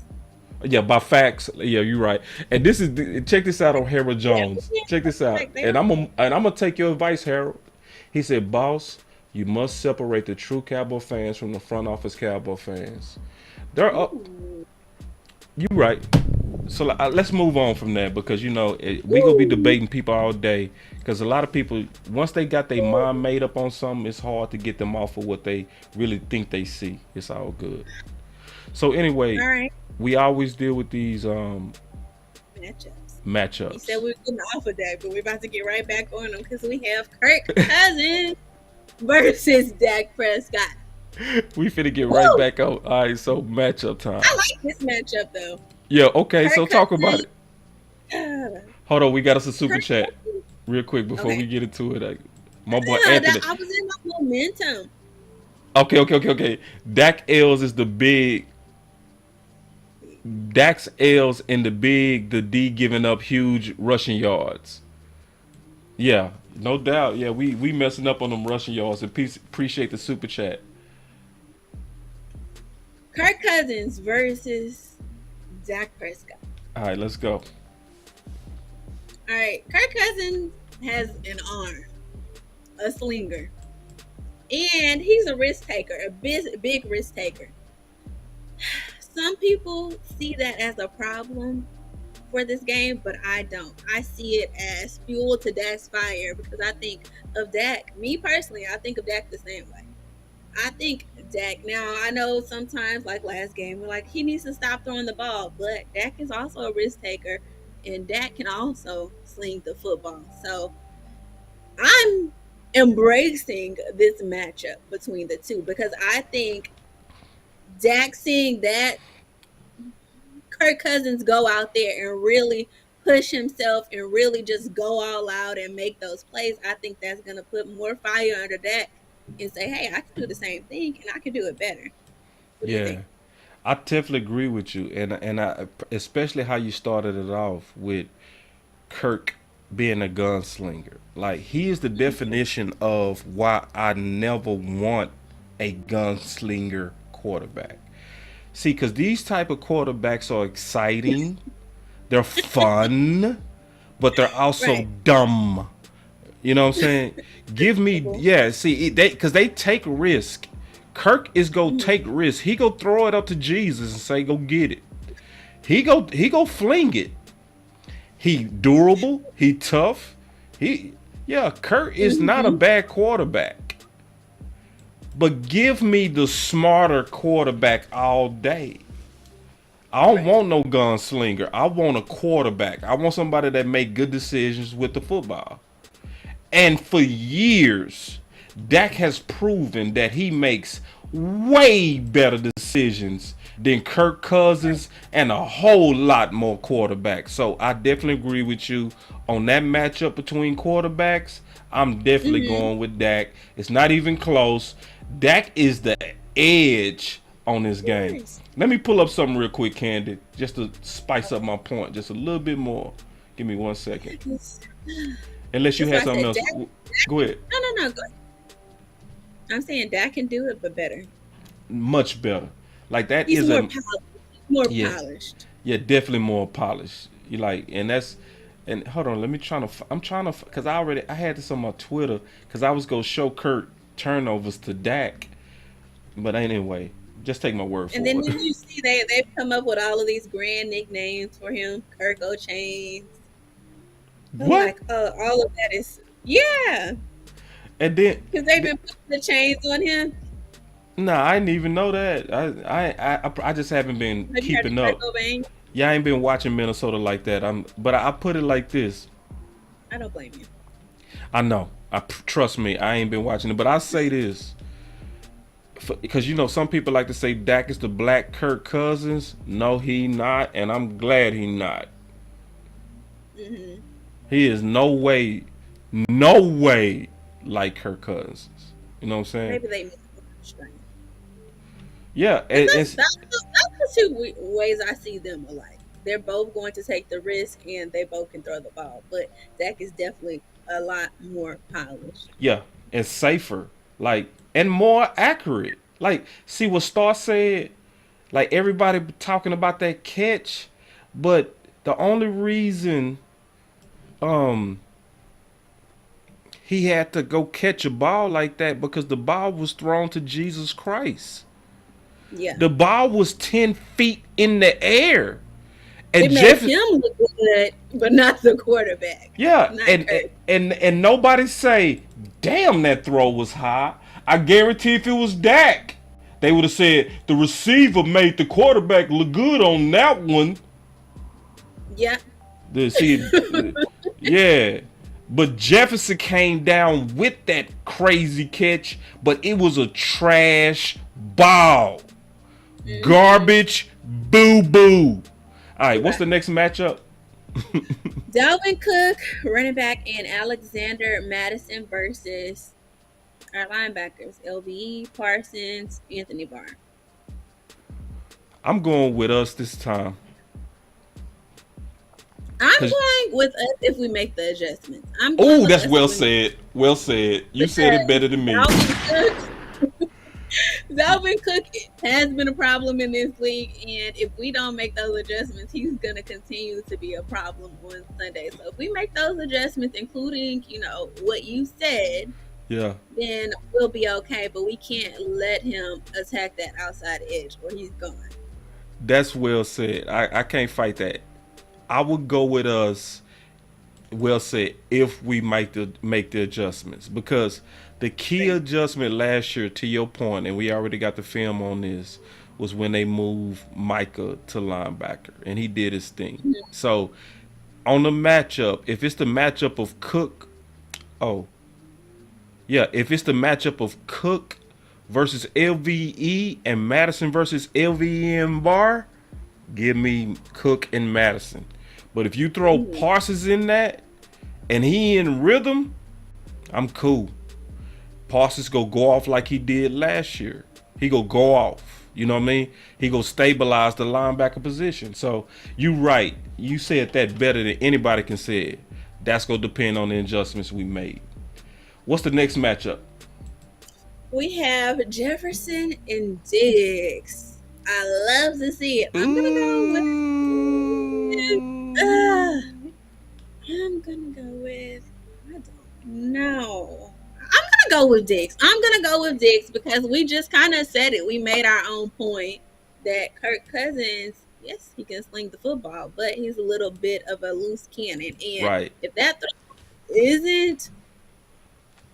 Yeah, by facts. Yeah, you're right. And this is check this out on Harold Jones. Check this out. And I'm gonna take your advice, Harold. He said, "Boss, you must separate the true Cowboy fans from the front office Cowboy fans. They're up." You right. So let's move on from that because we gonna be debating people all day because a lot of people once they got their mind made up on something, it's hard to get them off of what they really think they see. It's all good. So anyway, All right. we always deal with these Matchups. matchups. He said we were getting off of that, but we're about to get right back on them because we have Kirk Cousins versus Dak Prescott. We finna get right back on. All right, so matchup time. I like this matchup though. Yeah, okay, Kirk so talk about Cousins. it. Hold on, we got us a super Kirk chat Cousins. real quick before Okay. we get into it. My boy Yeah, Anthony. I was in my momentum. Okay. Dak L's is the big. Dak's L's in the big. The D giving up huge rushing yards. Yeah, no doubt. Yeah, we messing up on them rushing yards. And appreciate the super chat. Kirk Cousins versus Dak Prescott. All right, let's go. All right, Kirk Cousins has an arm, a slinger, and he's a risk taker, a big risk taker. Some people see that as a problem for this game, but I don't. I see it as fuel to Dak's fire because I think of Dak. Me personally, I think of Dak the same way. I think Dak. Now I know sometimes, like last game, we're like he needs to stop throwing the ball, but Dak is also a risk taker, and Dak can also sling the football. So I'm embracing this matchup between the two because I think Dak seeing that Kirk Cousins go out there and really push himself and really just go all out and make those plays, I think that's going to put more fire under Dak and say, hey, I can do the same thing and I can do it better. What do you Yeah, think? I definitely agree with you, and I especially how you started it off with Kirk being a gunslinger. Like he is the definition of why I never want a gunslinger quarterback. See, because these type of quarterbacks are exciting, they're fun, but they're also Right. dumb. You know what I'm saying? Give me, yeah. See, because they take risk. Kirk is go take risk. He go throw it up to Jesus and say, "Go get it." He go fling it. He durable. He tough. Kirk is not a bad quarterback. But give me the smarter quarterback all day. I don't want no gunslinger. I want a quarterback. I want somebody that make good decisions with the football. And for years, Dak has proven that he makes way better decisions than Kirk Cousins and a whole lot more quarterbacks. So I definitely agree with you on that matchup between quarterbacks. I'm definitely going with Dak. It's not even close. Dak is the edge on this game. Let me pull up something real quick, Candy, just to spice up my point just a little bit more. Give me 1 second. Unless you had That's why I something said else. Go ahead. No, go ahead. I'm saying Dak can do it, but better. Much better. Like that He's is more a polished. More Yeah. polished. yeah, definitely more polished. You like, and that's And hold on, let me I'm trying to because I had this on my Twitter because I was gonna show Kurt turnovers to Dak, but anyway, just take my word for And then it. did you see they've come up with all of these grand nicknames for him, Kirk O'Chains. I'm What? like, all of that is yeah, And then because they've been putting the chains on him. nah, I didn't even know that. I just haven't been Have you heard keeping of up. Kirk Cobain? Yeah, I ain't been watching Minnesota like that. But I put it like this. I don't blame you. I know. Trust me, I ain't been watching it. But I say this because some people like to say Dak is the black Kirk Cousins. No, he not, and I'm glad he not. Mm-hmm. He is no way like Kirk Cousins. You know what I'm saying? Maybe they missed the strength. Yeah, That's the two ways I see them alike. They're both going to take the risk, and they both can throw the ball. But Dak is definitely a lot more polished. yeah, and safer, like, and more accurate. Like, see what Star said? Like, everybody talking about that catch, but the only reason he had to go catch a ball like that because the ball was thrown to Jesus Christ. Yeah. The ball was 10 feet in the air. And It made him look good, but not the quarterback. yeah, Not Kirk. and nobody say, damn, that throw was high. I guarantee if it was Dak, they would have said the receiver made the quarterback look good on that one. Yeah. Yeah. But Jefferson came down with that crazy catch, but it was a trash ball. Garbage, boo-boo. All right, what's the next matchup? Dalvin Cook, running back, and Alexander Madison versus our linebackers, LVE, Parsons, Anthony Barr. I'm going with us this time. I'm going with us if we make the adjustments. Oh, that's well said. Well said. You said it better than me. Dalvin Cook has been a problem in this league, and if we don't make those adjustments, he's going to continue to be a problem on Sunday. So if we make those adjustments, including, what you said, yeah, then we'll be okay. But we can't let him attack that outside edge or he's gone. That's well said. I can't fight that. I would go with us, well said, if we make the adjustments. Because the key adjustment last year, to your point, and we already got the film on this, was when they moved Micah to linebacker. And he did his thing. Mm-hmm. So, on the matchup, if it's the matchup of Cook, if it's the matchup of Cook versus LVE and Madison versus LVE and Barr, give me Cook and Madison. But if you throw Parsons in that and he in rhythm, I'm cool. Parsons go off like he did last year. He go off. You know what I mean? He go stabilize the linebacker position. So you right. You said that better than anybody can say it. That's going to depend on the adjustments we made. What's the next matchup? We have Jefferson and Diggs. I love to see it. I'm going to go with I don't know. I'm going to go with Diggs because we just kind of said it. We made our own point that Kirk Cousins, yes, he can sling the football, but he's a little bit of a loose cannon. And if that isn't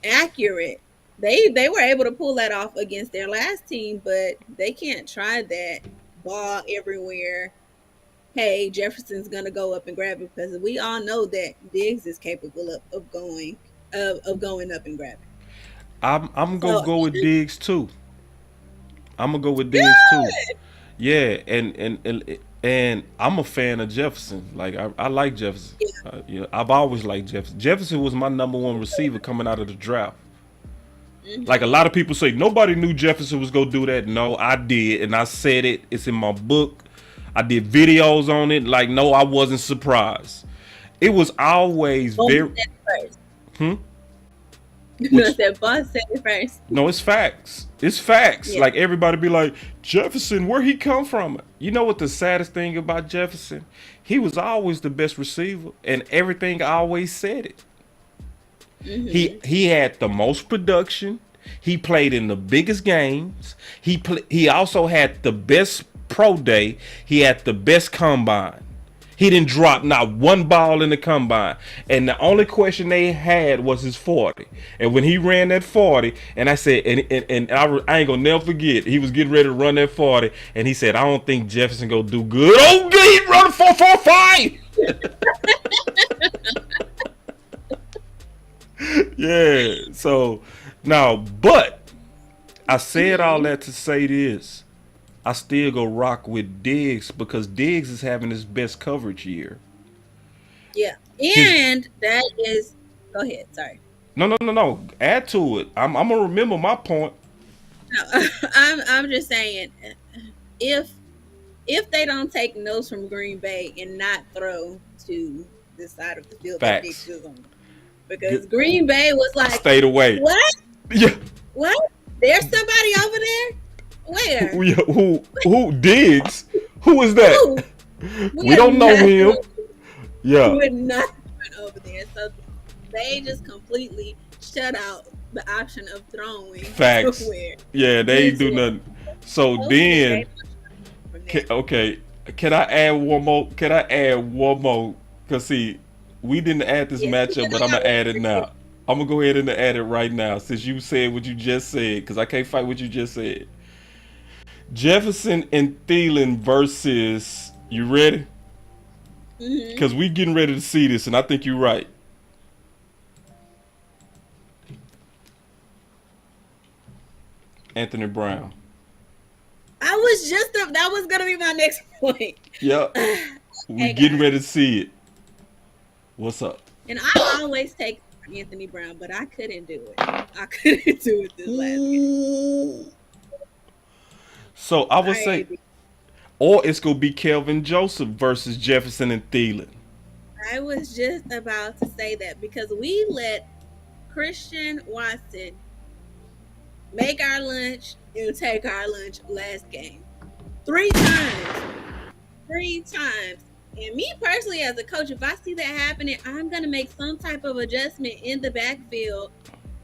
accurate, they were able to pull that off against their last team, but they can't try that ball everywhere. Hey, Jefferson's gonna go up and grab it, because we all know that Diggs is capable of going up and grabbing. I'm gonna go with Diggs too. Yeah, and I'm a fan of Jefferson. Like I like Jefferson. Yeah. I've always liked Jefferson. Jefferson was my number one receiver coming out of the draft. Mm-hmm. Like a lot of people say, nobody knew Jefferson was gonna do that. No, I did, and I said it. It's in my book. I did videos on it. Like, no, I wasn't surprised. It was always very. No, that boss said it first. No, it's facts. It's facts. Yeah. Like everybody be like, Jefferson, where he come from? You know what the saddest thing about Jefferson? He was always the best receiver, and everything always said it. He had the most production. He played in the biggest games. He also had the best pro day. He had the best combine. He didn't drop not one ball in the combine. And the only question they had was his 40. And when he ran that 40, and I said, and I ain't gonna never forget, he was getting ready to run that 40, and he said, I don't think Jefferson gonna do good. Oh, he run 4.45. Yeah. So now, but I said all that to say this. I still go rock with Diggs because Diggs is having his best coverage year. Yeah. And that is, go ahead. Sorry. No. Add to it. I'm gonna remember my point. No, I'm just saying, if they don't take notes from Green Bay and not throw to the side of the field that Diggs is on, because Green Bay was like, stayed away. What? Yeah. What? There's somebody over there. Where? Who Diggs? Who is that? We don't know him. Yeah. We're not over there. So they just completely shut out the option of throwing. Facts. Somewhere. Yeah, they ain't do nothing. So then, okay, can I add one more? Because see, we didn't add this matchup, but I'm going to add it now. I'm going to go ahead and add it right now since you said what you just said, because I can't fight what you just said. Jefferson and Thielen versus, you ready? Because we getting ready to see this, and I think you're right. Anthony Brown. I was just, that was going to be my next point. Yep. We getting ready to see it. What's up? And I always take Anthony Brown, but I couldn't do it. I couldn't do it this last game. So I would say, or it's going to be Kelvin Joseph versus Jefferson and Thielen. I was just about to say that because we let Christian Watson make our lunch and take our lunch last game. 3 times. And me personally as a coach, if I see that happening, I'm going to make some type of adjustment in the backfield.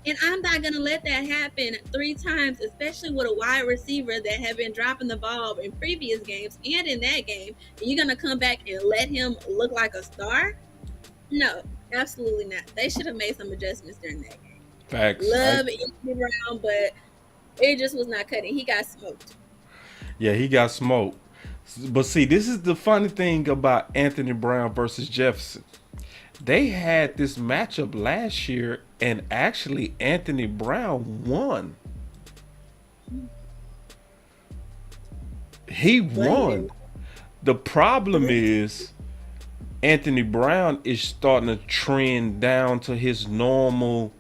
And I'm not going to let that happen 3 times, especially with a wide receiver that have been dropping the ball in previous games and in that game. And you're going to come back and let him look like a star? No, absolutely not. They should have made some adjustments during that game. Facts. Love Anthony Brown, but it just was not cutting. He got smoked. Yeah, he got smoked. But see, this is the funny thing about Anthony Brown versus Jefferson. They had this matchup last year, and actually Anthony Brown won. He won. The problem is Anthony Brown is starting to trend down to his normal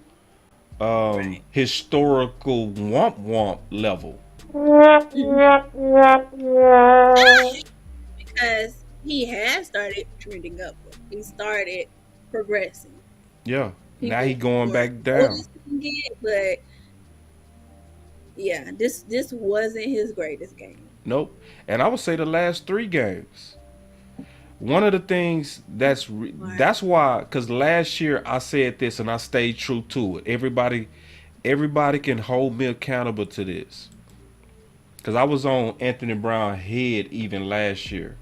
historical womp level. Because he has started trending upward. He started progressing. Yeah. Now he going back down. But yeah, this wasn't his greatest game. Nope. And I would say the last 3 games. One of the things that's why, because last year I said this and I stayed true to it. Everybody can hold me accountable to this. Because I was on Anthony Brown head even last year.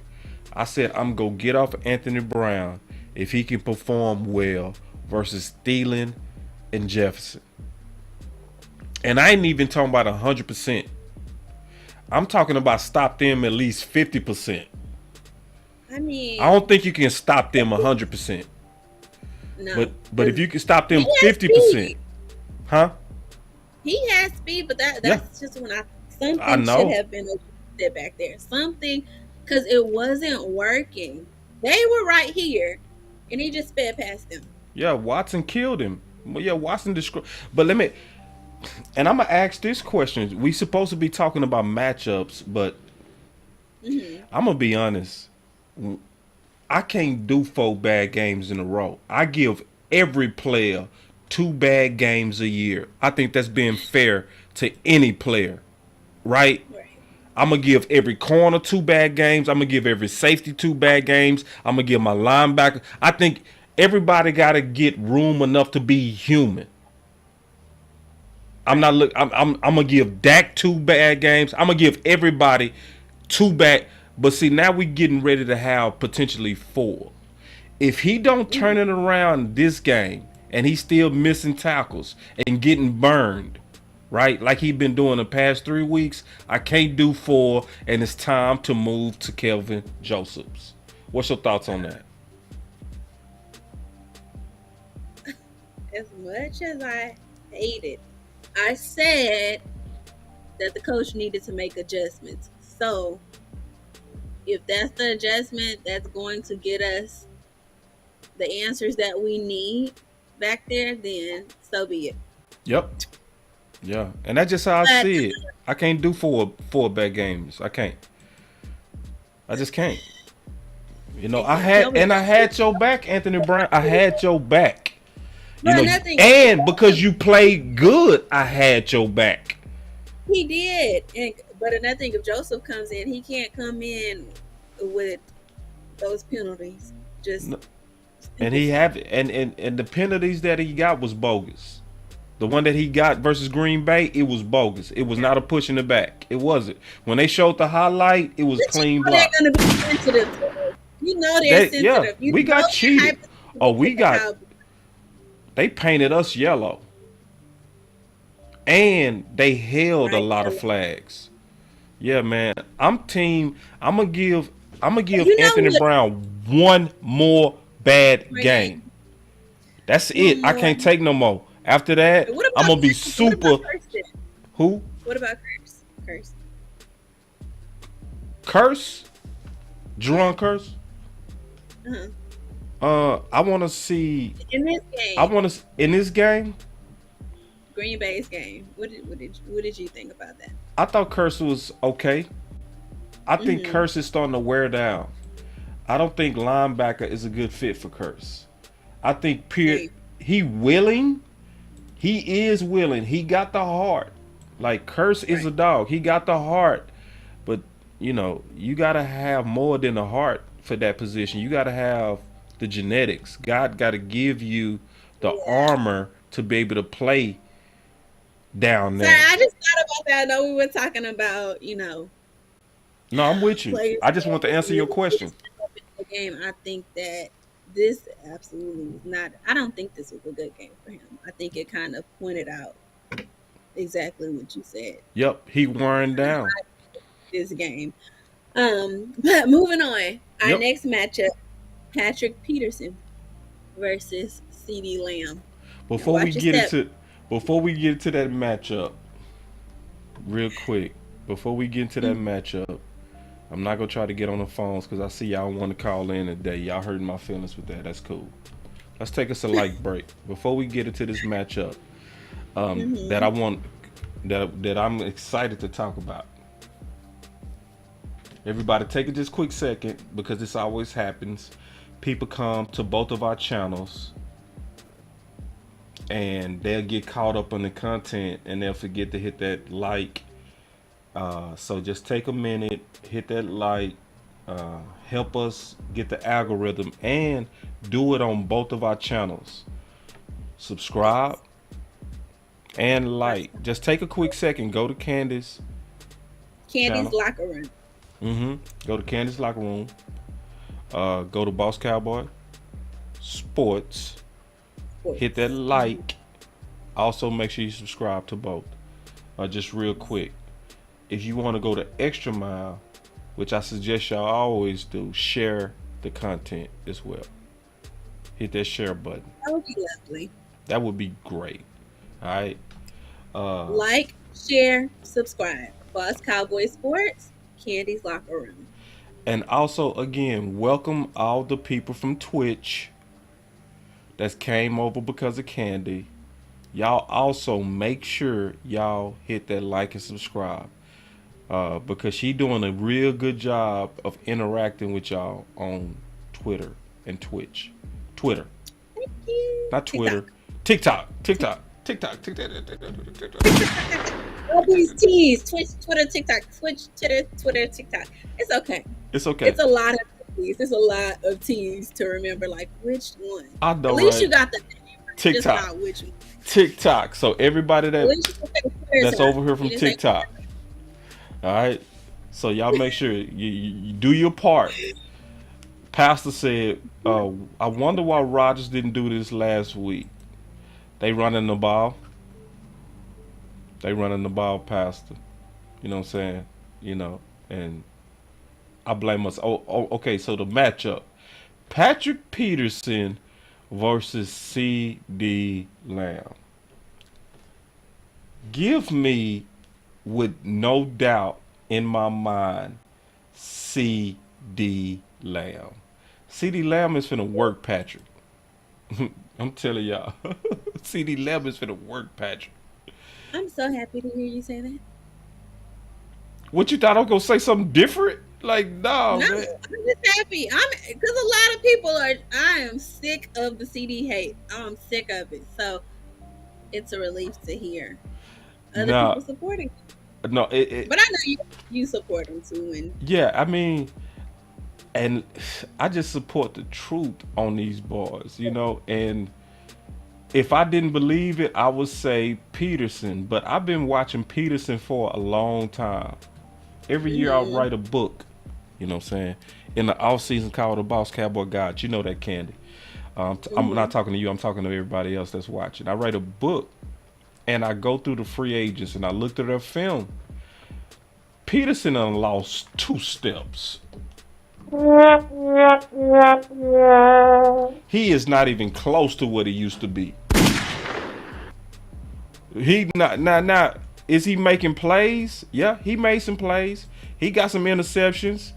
I said I'm going to get off Anthony Brown if he can perform well versus Thielen and Jefferson. And I ain't even talking about 100%. I'm talking about stop them at least 50%. I mean, I don't think you can stop them 100%. No. But if you can stop them 50%. Huh? He has speed, but that's just when something should have been a back there. Something, because it wasn't working. They were right here, and he just sped past them. Yeah, Watson killed him. Well, yeah, Watson destroyed. But I'm going to ask this question. We supposed to be talking about matchups, but I'm going to be honest. I can't do 4 bad games in a row. I give every player 2 bad games a year. I think that's being fair to any player, right? Right. I'm going to give every corner 2 bad games. I'm going to give every safety 2 bad games. I'm going to give my linebacker. I think everybody got to get room enough to be human. I'm going to give Dak 2 bad games. I'm going to give everybody 2 bad. But see, now we getting ready to have potentially 4. If he don't turn it around this game and he's still missing tackles and getting burned, right, like he's been doing the past 3 weeks, I can't do 4, and it's time to move to Kelvin Josephs. What's your thoughts on that? As much as I hate it, I said that the coach needed to make adjustments. So if that's the adjustment that's going to get us the answers that we need back there, then so be it. Yep. Yeah, and that's just how I see it. I can't do four bad games. I can't. I just can't. You know, I had your back, Anthony Brown. I had your back. You know, and because you played good, I had your back. He did, but another thing, if Joseph comes in, he can't come in with those penalties. And he have and the penalties that he got was bogus. The one that he got versus Green Bay, it was bogus. It was not a push in the back. It wasn't. When they showed the highlight, it was clean block. They're going to be sensitive. You know they're sensitive. Yeah, we got cheated. They painted us yellow. And they held a lot of flags. Yeah, man. I'm gonna give Anthony Brown one more bad game. That's it. I can't take no more. After that, I'm gonna be super. Who? What about Curse? Curse? Jerron Curse? I want to see in this game. In this game. Green Bay's game. What did you think about that? I thought Curse was okay. I think Curse is starting to wear down. I don't think linebacker is a good fit for Curse. I think he willing. He is willing. He got the heart. Like Curse is a dog. He got the heart. But, you know, you got to have more than the heart for that position. You got to have the genetics. God got to give you the armor to be able to play down there. Sorry, I just thought about that. I know we were talking about, No, I'm with you. I just want to answer your question. Game, I think that this absolutely was not. I don't think this was a good game for him. I think it kind of pointed out exactly what you said. Yep, he worn down this game. But moving on, our next matchup: Patrick Peterson versus CeeDee Lamb. Before we get into that matchup, real quick, I'm not going to try to get on the phones because I see y'all want to call in today. Y'all hurting my feelings with that. That's cool. Let's take us a light break. Before we get into this matchup that I'm excited to talk about. Everybody take just a quick second because this always happens. People come to both of our channels and they'll get caught up on the content and they'll forget to hit that like. So just take a minute, hit that like, help us get the algorithm and do it on both of our channels. Subscribe and like. Just take a quick second. Go to Candy's locker room. Go to Candy's locker room. Go to Boss Cowboy Sports. Hit that like. Also make sure you subscribe to both. Just real quick. If you want to go the extra mile, which I suggest y'all always do, share the content as well. Hit that share button. That would be lovely. That would be great. All right. Like, share, subscribe. Boss Cowboy Sports, Candy's locker room. And also, again, welcome all the people from Twitch that came over because of Candy. Y'all also make sure y'all hit that like and subscribe. Because she doing a real good job of interacting with y'all on Twitter and Twitch. Twitter. Thank you. Not Twitter. TikTok. All these T's, Twitch, Twitter, TikTok, Twitter, TikTok. It's okay. It's okay. It's a lot of T's. It's a lot of T's to remember. Like which one? I know, At least right? you got the name. TikTok. Just not which one. TikTok. So everybody At least you got the Twitter that's side. over here from You didn't say TikTok. All right. So y'all make sure you do your part. Pastor said, I wonder why Rodgers didn't do this last week. They running the ball. They running the ball, Pastor. You know what I'm saying? You know, and I blame us. Okay, so the matchup. Patrick Peterson versus CeeDee Lamb. Give me, with no doubt in my mind, CeeDee Lamb. CeeDee Lamb is finna work Patrick. I'm telling y'all. CeeDee Lamb is finna work Patrick. I'm so happy to hear you say that. What you thought I was gonna say something different? Like, no, No, man. I'm just happy. Because a lot of people I am sick of the CD hate. I'm sick of it. So it's a relief to hear other people supporting. No, but I know you support them too. And yeah, I mean, and I just support the truth on these boys, you know. And if I didn't believe it, I would say Peterson. But I've been watching Peterson for a long time. Every year I'll write a book, you know what I'm saying, in the off season called the Boss Cowboy Guide. You know that, Candy. I'm not talking to you. I'm talking to everybody else that's watching. I write a book, and I go through the free agents, and I looked at their film. Peterson done lost 2 steps. He is not even close to what he used to be. He not. Is he making plays? Yeah, he made some plays. He got some interceptions.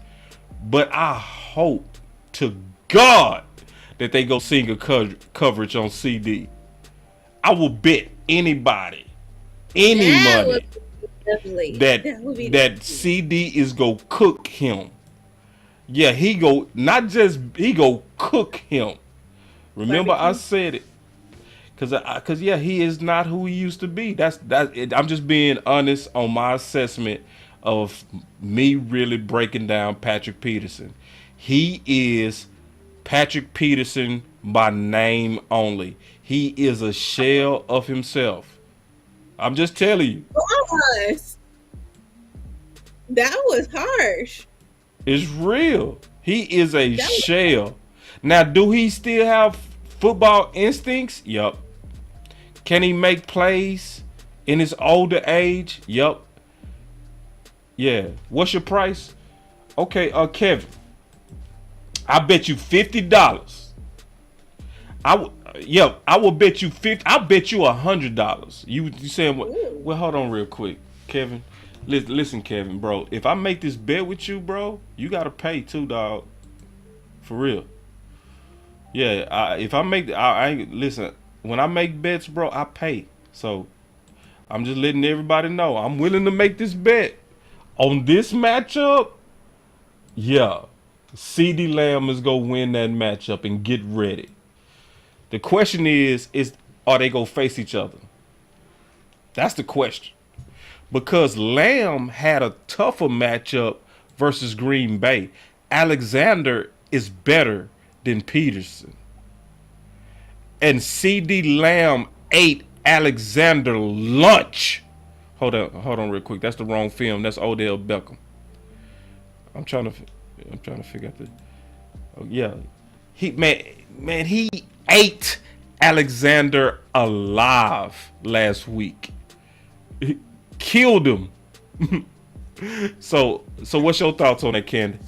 But I hope to God that they go single coverage on CD. I will bet anybody, any money, that CD is go cook him. Yeah, he go cook him. Remember I said it. Cause yeah, he is not who he used to be. That's it. I'm just being honest on my assessment of me really breaking down Patrick Peterson. He is Patrick Peterson by name only. He is a shell of himself. I'm just telling you. That was harsh. It's real. He is a shell. Now, do he still have football instincts? Yup. Can he make plays in his older age? Yup. Yeah. What's your price? Okay, Kevin. I bet you $50. I will bet you $50. I'll bet you $100. You saying what? Ooh. Well, hold on real quick, Kevin. Listen, Kevin, bro. If I make this bet with you, bro, you gotta pay too, dog. For real. Yeah. If I make, listen. When I make bets, bro, I pay. So I'm just letting everybody know I'm willing to make this bet on this matchup. Yeah, CeeDee Lamb is gonna win that matchup, and get ready. The question is are they gonna face each other? That's the question. Because Lamb had a tougher matchup versus Green Bay. Alexander is better than Peterson. And CeeDee Lamb ate Alexander lunch. Hold on real quick. That's the wrong film. That's Odell Beckham. I'm trying to figure out the. Oh, yeah. He ate Alexander alive last week. He killed him. So what's your thoughts on that, Candy?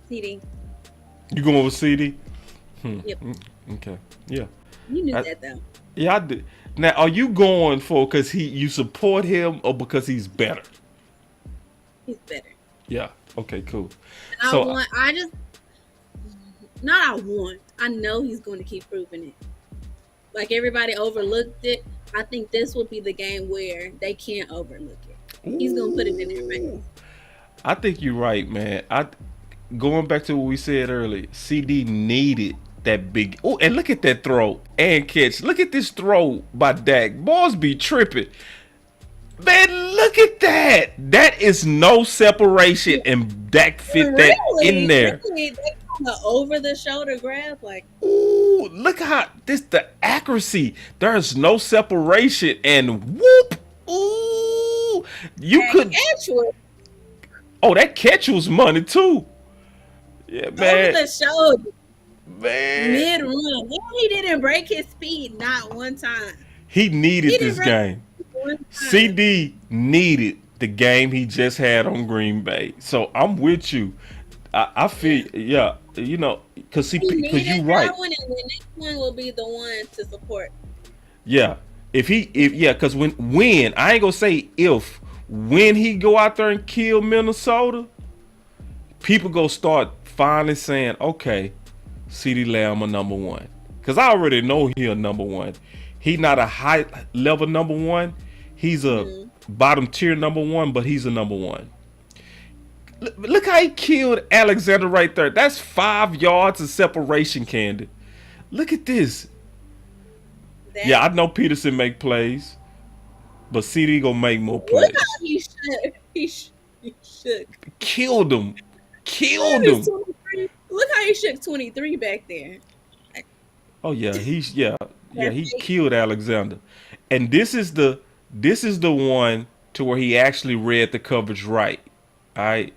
CD. You going with CD? Yep. Okay. Yeah. You knew that though. Yeah, I did. Now, are you going for because you support him or because he's better? He's better. Yeah. Okay. Cool. And I know he's going to keep proving it. Like everybody overlooked it. I think this will be the game where they can't overlook it. He's going to put it in their face. I think you're right, man. Going back to what we said earlier, CD needed that big. Oh, and look at that throw and catch. Look at this throw by Dak. Balls be tripping. Man, look at that. That is no separation, and Dak fit that in there. Really, they kind of over the shoulder grab, like. Ooh, look how the accuracy. There's no separation, and whoop. Ooh, you could. Oh, that catch was money too. Yeah, man. Over the shoulder. Man. Mid run. He didn't break his speed not one time. He needed this game. CD needed the game he just had on Green Bay. So I'm with you. I feel, yeah, you know, because you're right. That one, and the next one will be the one to support. Yeah, because when I ain't gonna say if, when he go out there and kill Minnesota, people go start finally saying, okay, CeeDee Lamb a number one. Because I already know he a number one. He not a high level number one. He's a bottom tier number one, but he's a number one. Look how he killed Alexander right there. That's 5 yards of separation, Candy. Look at this. Yeah, I know Peterson make plays, but CD gonna make more plays. Look how he shook. He shook. Killed him. Look how he shook 23 back there. Oh yeah, he killed Alexander. And this is the one to where he actually read the coverage right. All right.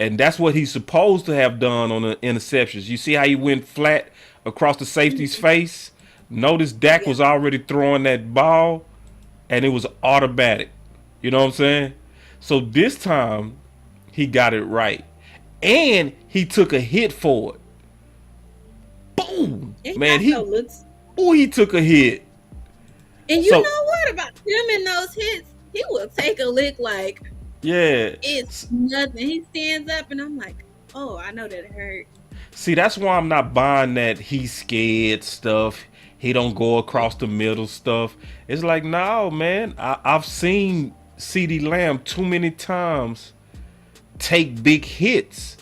And that's what he's supposed to have done on the interceptions. You see how he went flat across the safety's face? Notice Dak was already throwing that ball, and it was automatic. You know what I'm saying? So this time, he got it right. And he took a hit for it. Boom! Man, he took a hit. And you know what about him in those hits? He will take a lick like, yeah, it's nothing. He stands up, and I'm like, oh, I know that it hurt. See, that's why I'm not buying that he's scared stuff. He don't go across the middle stuff. It's like, no, man. I've seen CeeDee Lamb too many times take big hits.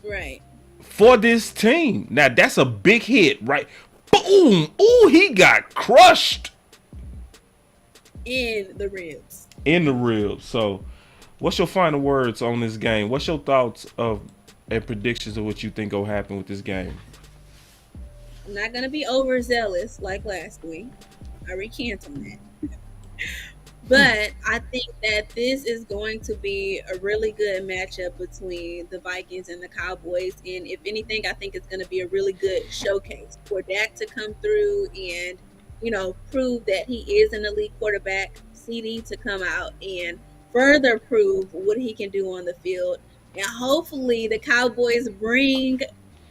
Right. For this team. Now, that's a big hit, right? Boom! Ooh, he got crushed. In the ribs. So, what's your final words on this game? What's your thoughts and predictions of what you think will happen with this game? I'm not going to be overzealous like last week. I recant on that. But I think that this is going to be a really good matchup between the Vikings and the Cowboys. And if anything, I think it's going to be a really good showcase for Dak to come through and, you know, prove that he is an elite quarterback. CD to come out and further prove what he can do on the field. And hopefully the Cowboys bring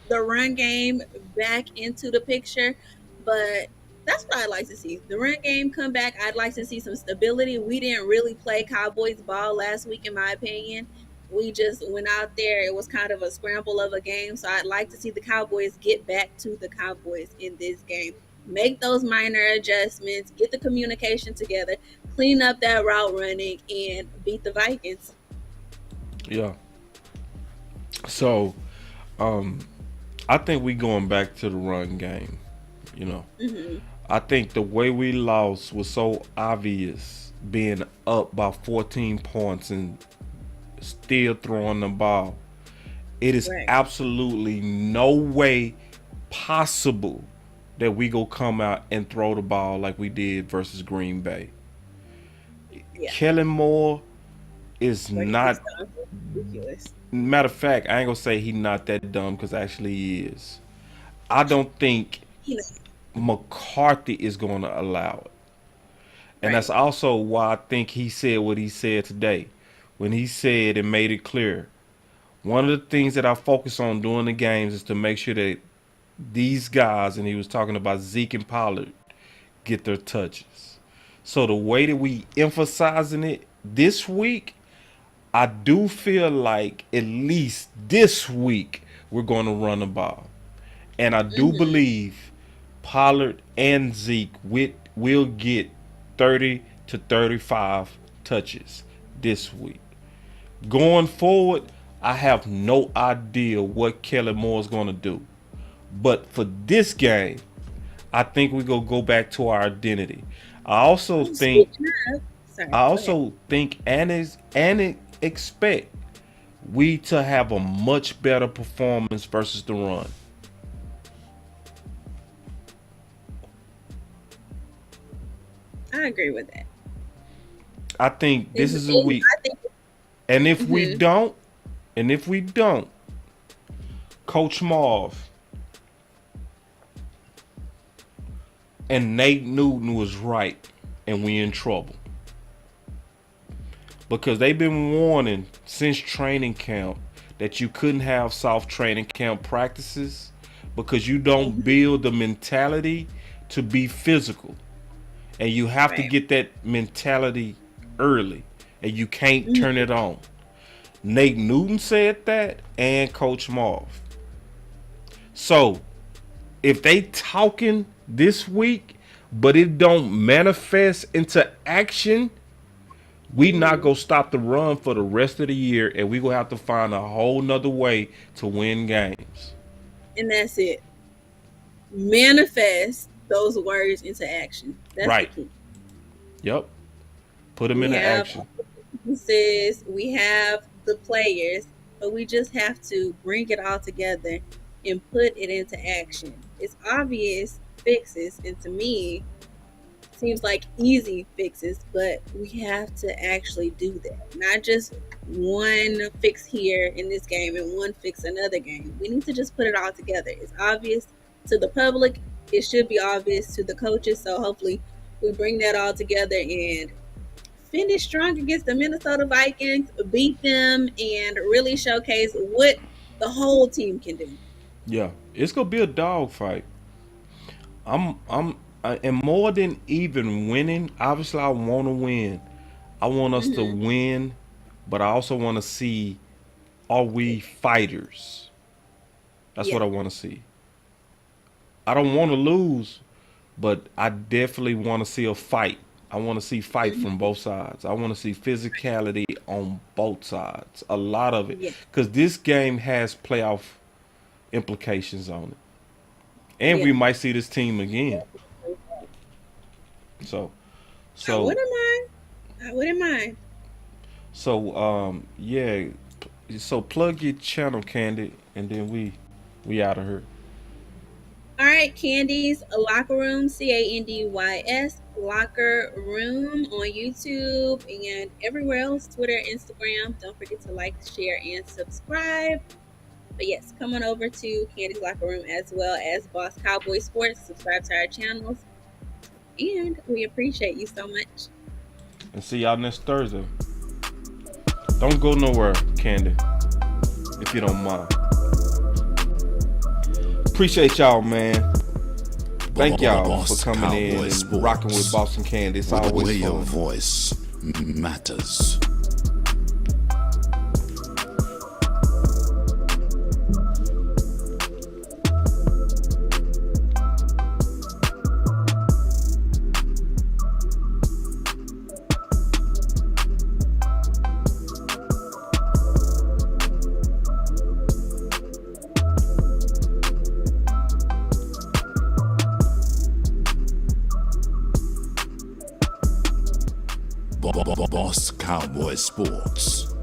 the run game back into the picture. But that's what I'd like to see. The run game come back. I'd like to see some stability. We didn't really play Cowboys ball last week, in my opinion. We just went out there. It was kind of a scramble of a game. So I'd like to see the Cowboys get back to the Cowboys in this game. Make those minor adjustments, get the communication together, clean up that route running, and beat the Vikings. Yeah. So, I think we going back to the run game, you know. Mm-hmm. I think the way we lost was so obvious, being up by 14 points and still throwing the ball. It is absolutely no way possible that we go come out and throw the ball like we did versus Green Bay. Yeah. Kellen Moore is not ridiculous. Matter of fact, I ain't gonna say he's not that dumb, because actually he is. I don't think McCarthy is going to allow it. And that's also why I think he said what he said today. When he said and made it clear, one of the things that I focus on during the games is to make sure that these guys, and he was talking about Zeke and Pollard, get their touches. So the way that we emphasizing it this week, I do feel like at least this week we're going to run the ball. And I do believe Pollard and Zeke will get 30 to 35 touches this week. Going forward, I have no idea what Kellen Moore is going to do. But for this game, I think we're gonna go back to our identity. I also think Sorry, I also think and expect we to have a much better performance versus the run. I agree with that. I think this is a week. I think, And if we don't, Coach Marv and Nate Newton was right, and we in trouble. Because they've been warning since training camp that you couldn't have soft training camp practices because you don't build the mentality to be physical. And you have to get that mentality early, and you can't turn it on. Nate Newton said that, and Coach Marv. So, if they talking this week, but it don't manifest into action, we not gonna stop the run for the rest of the year, and we gonna have to find a whole nother way to win games. And that's it. Manifest those words into action. That's right. the key. Yep. Put them into action. We have the players, but we just have to bring it all together and put it into action. It's obvious fixes, and to me, seems like easy fixes, but we have to actually do that. Not just one fix here in this game and one fix another game. We need to just put it all together. It's obvious to the public. It should be obvious to the coaches. So hopefully we bring that all together and finish strong against the Minnesota Vikings, beat them, and really showcase what the whole team can do. Yeah, it's gonna be a dogfight. And more than even winning, obviously I want to win. I want us to win, but I also want to see, are we fighters? That's what I want to see. I don't want to lose, but I definitely want to see a fight. I want to see fight from both sides. I want to see physicality on both sides. A lot of it. Because this game has playoff implications on it. And we might see this team again. So I wouldn't mind. So so plug your channel, Candy, and then we out of here. All right, Candy's Locker Room, CANDYS Locker Room on YouTube and everywhere else, Twitter, Instagram. Don't forget to like, share, and subscribe. But yes, come on over to Candy's Locker Room as well as Boss Cowboy Sports. Subscribe to our channels. And we appreciate you so much. And see y'all next Thursday. Don't go nowhere, Candy, if you don't mind. Appreciate y'all, man. Thank y'all for coming in and rocking with Boss and Candy. It's always fun. Your voice matters. Boss Cowboy Sports.